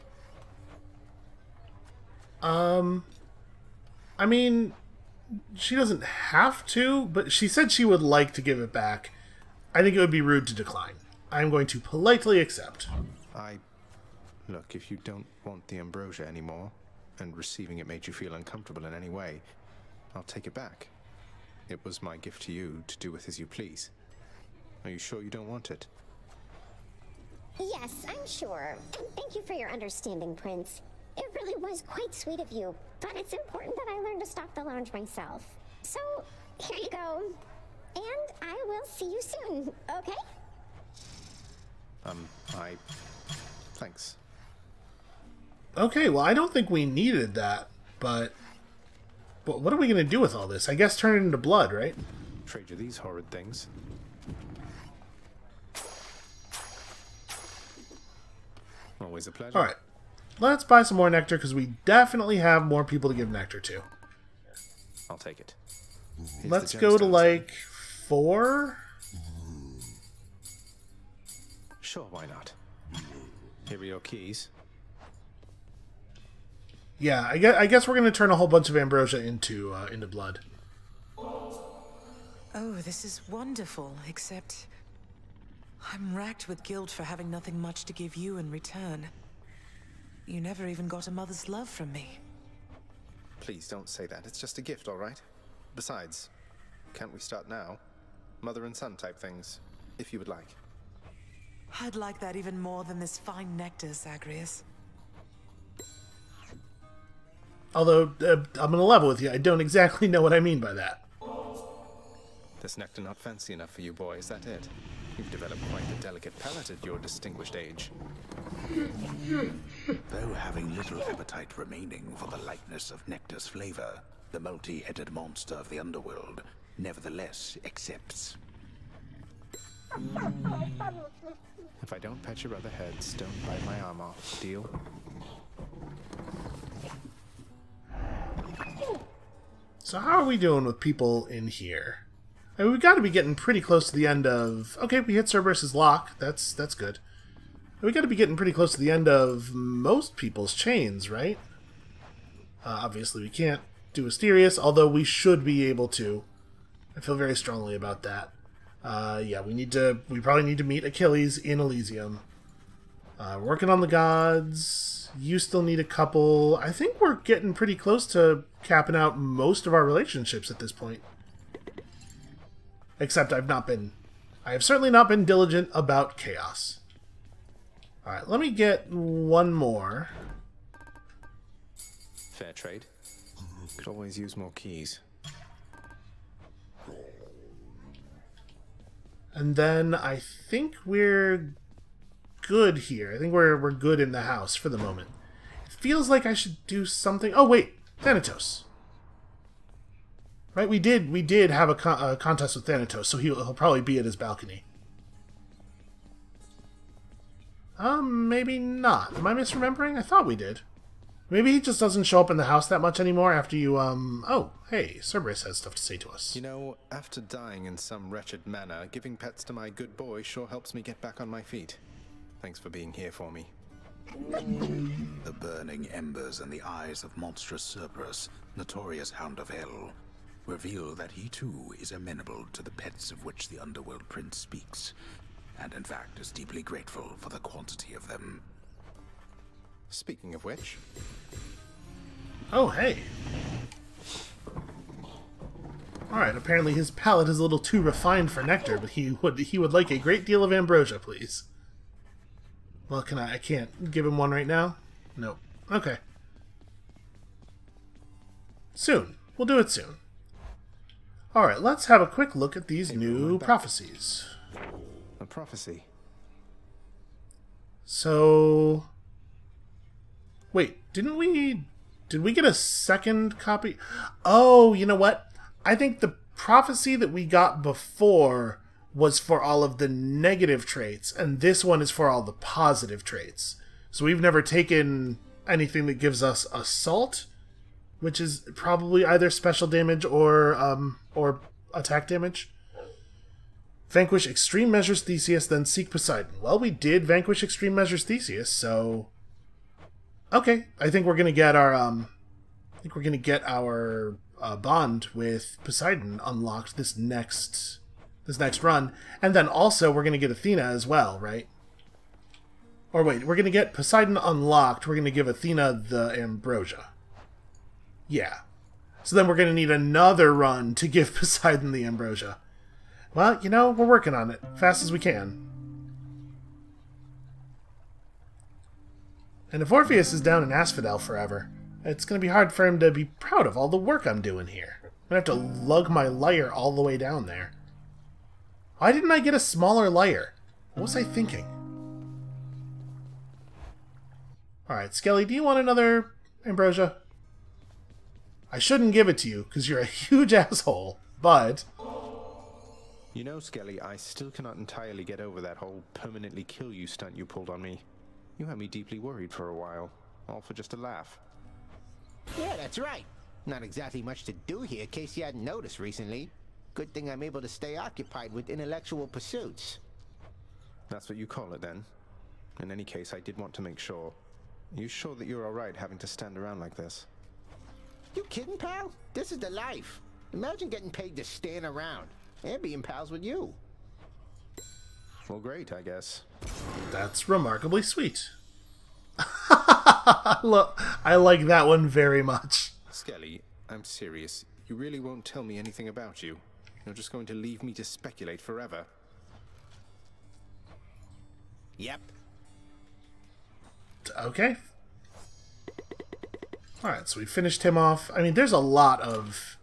I mean, she doesn't have to, but she said she would like to give it back. I think it would be rude to decline. I'm going to politely accept. Look, if you don't want the ambrosia anymore, and receiving it made you feel uncomfortable in any way, I'll take it back. It was my gift to you to do with as you please. Are you sure you don't want it? Yes, I'm sure. And thank you for your understanding, Prince. It really was quite sweet of you, but it's important that I learn to stock the lounge myself. So, here you go. And I will see you soon, okay? Thanks. Okay, well, I don't think we needed that, but what are we going to do with all this? I guess turn it into blood, right? Trade you these horrid things. Always a pleasure. Alright, let's buy some more nectar, because we definitely have more people to give nectar to. I'll take it. Let's go to, like, 4? Sure, why not? Here are your keys. Yeah, I guess we're gonna turn a whole bunch of ambrosia into blood. Oh, this is wonderful, except I'm racked with guilt for having nothing much to give you in return. You never even got a mother's love from me. Please don't say that. It's just a gift, all right? Besides, can't we start now? Mother and son type things, if you would like. I'd like that even more than this fine nectar, Zagreus. Although, I'm gonna level with you, I don't exactly know what I mean by that. This nectar not fancy enough for you, boy, is that it? You've developed quite a delicate palate at your distinguished age. Though having little appetite remaining for the lightness of nectar's flavor, the multi-headed monster of the underworld nevertheless accepts. If I don't pet your other heads, don't bite my arm off. Deal? So how are we doing with people in here? I mean, we've got to be getting pretty close to the end of... Okay, we hit Cerberus's lock. That's good. We got to be getting pretty close to the end of most people's chains, right? Obviously, we can't do Asterius, although we should be able to. I feel very strongly about that. Yeah, we probably need to meet Achilles in Elysium. Working on the gods. You still need a couple. I think we're getting pretty close to capping out most of our relationships at this point. Except I have certainly not been diligent about chaos. Alright, let me get one more. Fair trade. Could always use more keys. And then I think we're good here. I think we're good in the house for the moment. It feels like I should do something... Oh, wait! Thanatos. Right, we did have a contest with Thanatos, so he'll probably be at his balcony. Maybe not. Am I misremembering? I thought we did. Maybe he just doesn't show up in the house that much anymore after you, Oh, hey, Cerberus has stuff to say to us. You know, after dying in some wretched manner, giving pets to my good boy sure helps me get back on my feet. Thanks for being here for me. The burning embers in the eyes of monstrous Cerberus, notorious Hound of Hell, reveal that he too is amenable to the pets of which the Underworld Prince speaks, and in fact is deeply grateful for the quantity of them. Speaking of which... Oh, hey. Alright, apparently his palate is a little too refined for nectar, but he would like a great deal of ambrosia, please. Well, I can't give him one right now? Nope. Okay. Soon. We'll do it soon. Alright, let's have a quick look at these new prophecies. A prophecy? So... Wait, did we get a second copy? Oh, you know what? I think the prophecy that we got before was for all of the negative traits, and this one is for all the positive traits. So we've never taken anything that gives us assault, which is probably either special damage or attack damage. Vanquish extreme measures Theseus, then seek Poseidon. Well, we did vanquish extreme measures Theseus, so okay. I think we're gonna get our bond with Poseidon unlocked this next run, and then also we're gonna get Athena as well, right? Or wait, we're gonna get Poseidon unlocked. We're gonna give Athena the ambrosia. Yeah. So then we're going to need another run to give Poseidon the ambrosia. Well, you know, we're working on it. Fast as we can. And if Orpheus is down in Asphodel forever, it's going to be hard for him to be proud of all the work I'm doing here. I'm going to have to lug my lyre all the way down there. Why didn't I get a smaller lyre? What was I thinking? Alright, Skelly, do you want another ambrosia? I shouldn't give it to you, because you're a huge asshole, but... You know, Skelly, I still cannot entirely get over that whole permanently kill you stunt you pulled on me. You had me deeply worried for a while, all for just a laugh. Yeah, that's right. Not exactly much to do here, in case you hadn't noticed recently. Good thing I'm able to stay occupied with intellectual pursuits. That's what you call it, then? In any case, I did want to make sure. Are you sure that you're alright having to stand around like this? You kidding, pal? This is the life. Imagine getting paid to stand around and being pals with you. Well, great, I guess. That's remarkably sweet. Look, I like that one very much. Skelly, I'm serious. You really won't tell me anything about you. You're just going to leave me to speculate forever. Yep. Okay. Alright, so we finished him off. I mean, there's a lot of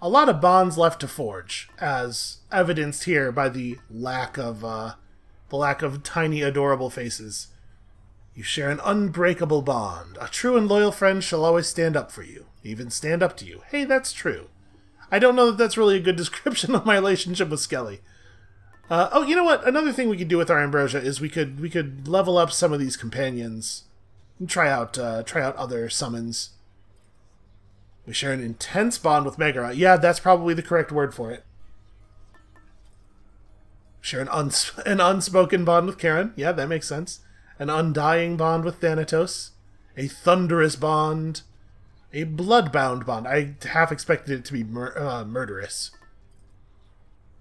bonds left to forge, as evidenced here by the lack of tiny, adorable faces. You share an unbreakable bond. A true and loyal friend shall always stand up for you, even stand up to you. Hey, that's true. I don't know that that's really a good description of my relationship with Skelly. Oh, you know what? Another thing we could do with our ambrosia is we could level up some of these companions and try out other summons. We share an intense bond with Megara. Yeah, that's probably the correct word for it. Share an unspoken bond with Karen. Yeah, that makes sense. An undying bond with Thanatos. A thunderous bond. A bloodbound bond. I half expected it to be murderous.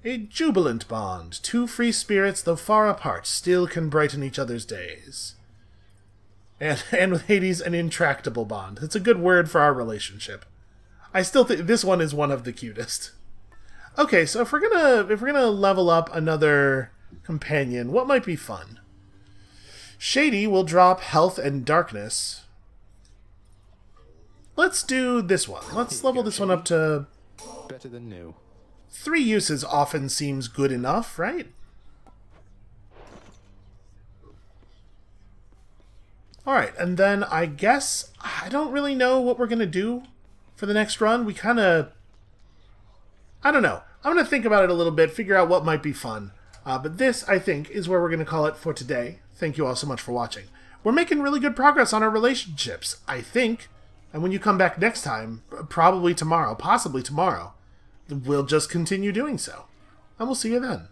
A jubilant bond. Two free spirits, though far apart, still can brighten each other's days. And with Hades, an intractable bond. That's a good word for our relationship. I still think this one is one of the cutest. Okay, so if we're gonna level up another companion, what might be fun? Shady will drop health and darkness. Let's do this one. Let's level this one up to... better than new. 3 uses often seems good enough, right? Alright, and then I guess I don't really know what we're going to do for the next run. We kind of... I don't know. I'm going to think about it a little bit, figure out what might be fun. But this, I think, is where we're going to call it for today. Thank you all so much for watching. We're making really good progress on our relationships, I think. And when you come back next time, probably tomorrow, possibly tomorrow, we'll just continue doing so. And we'll see you then.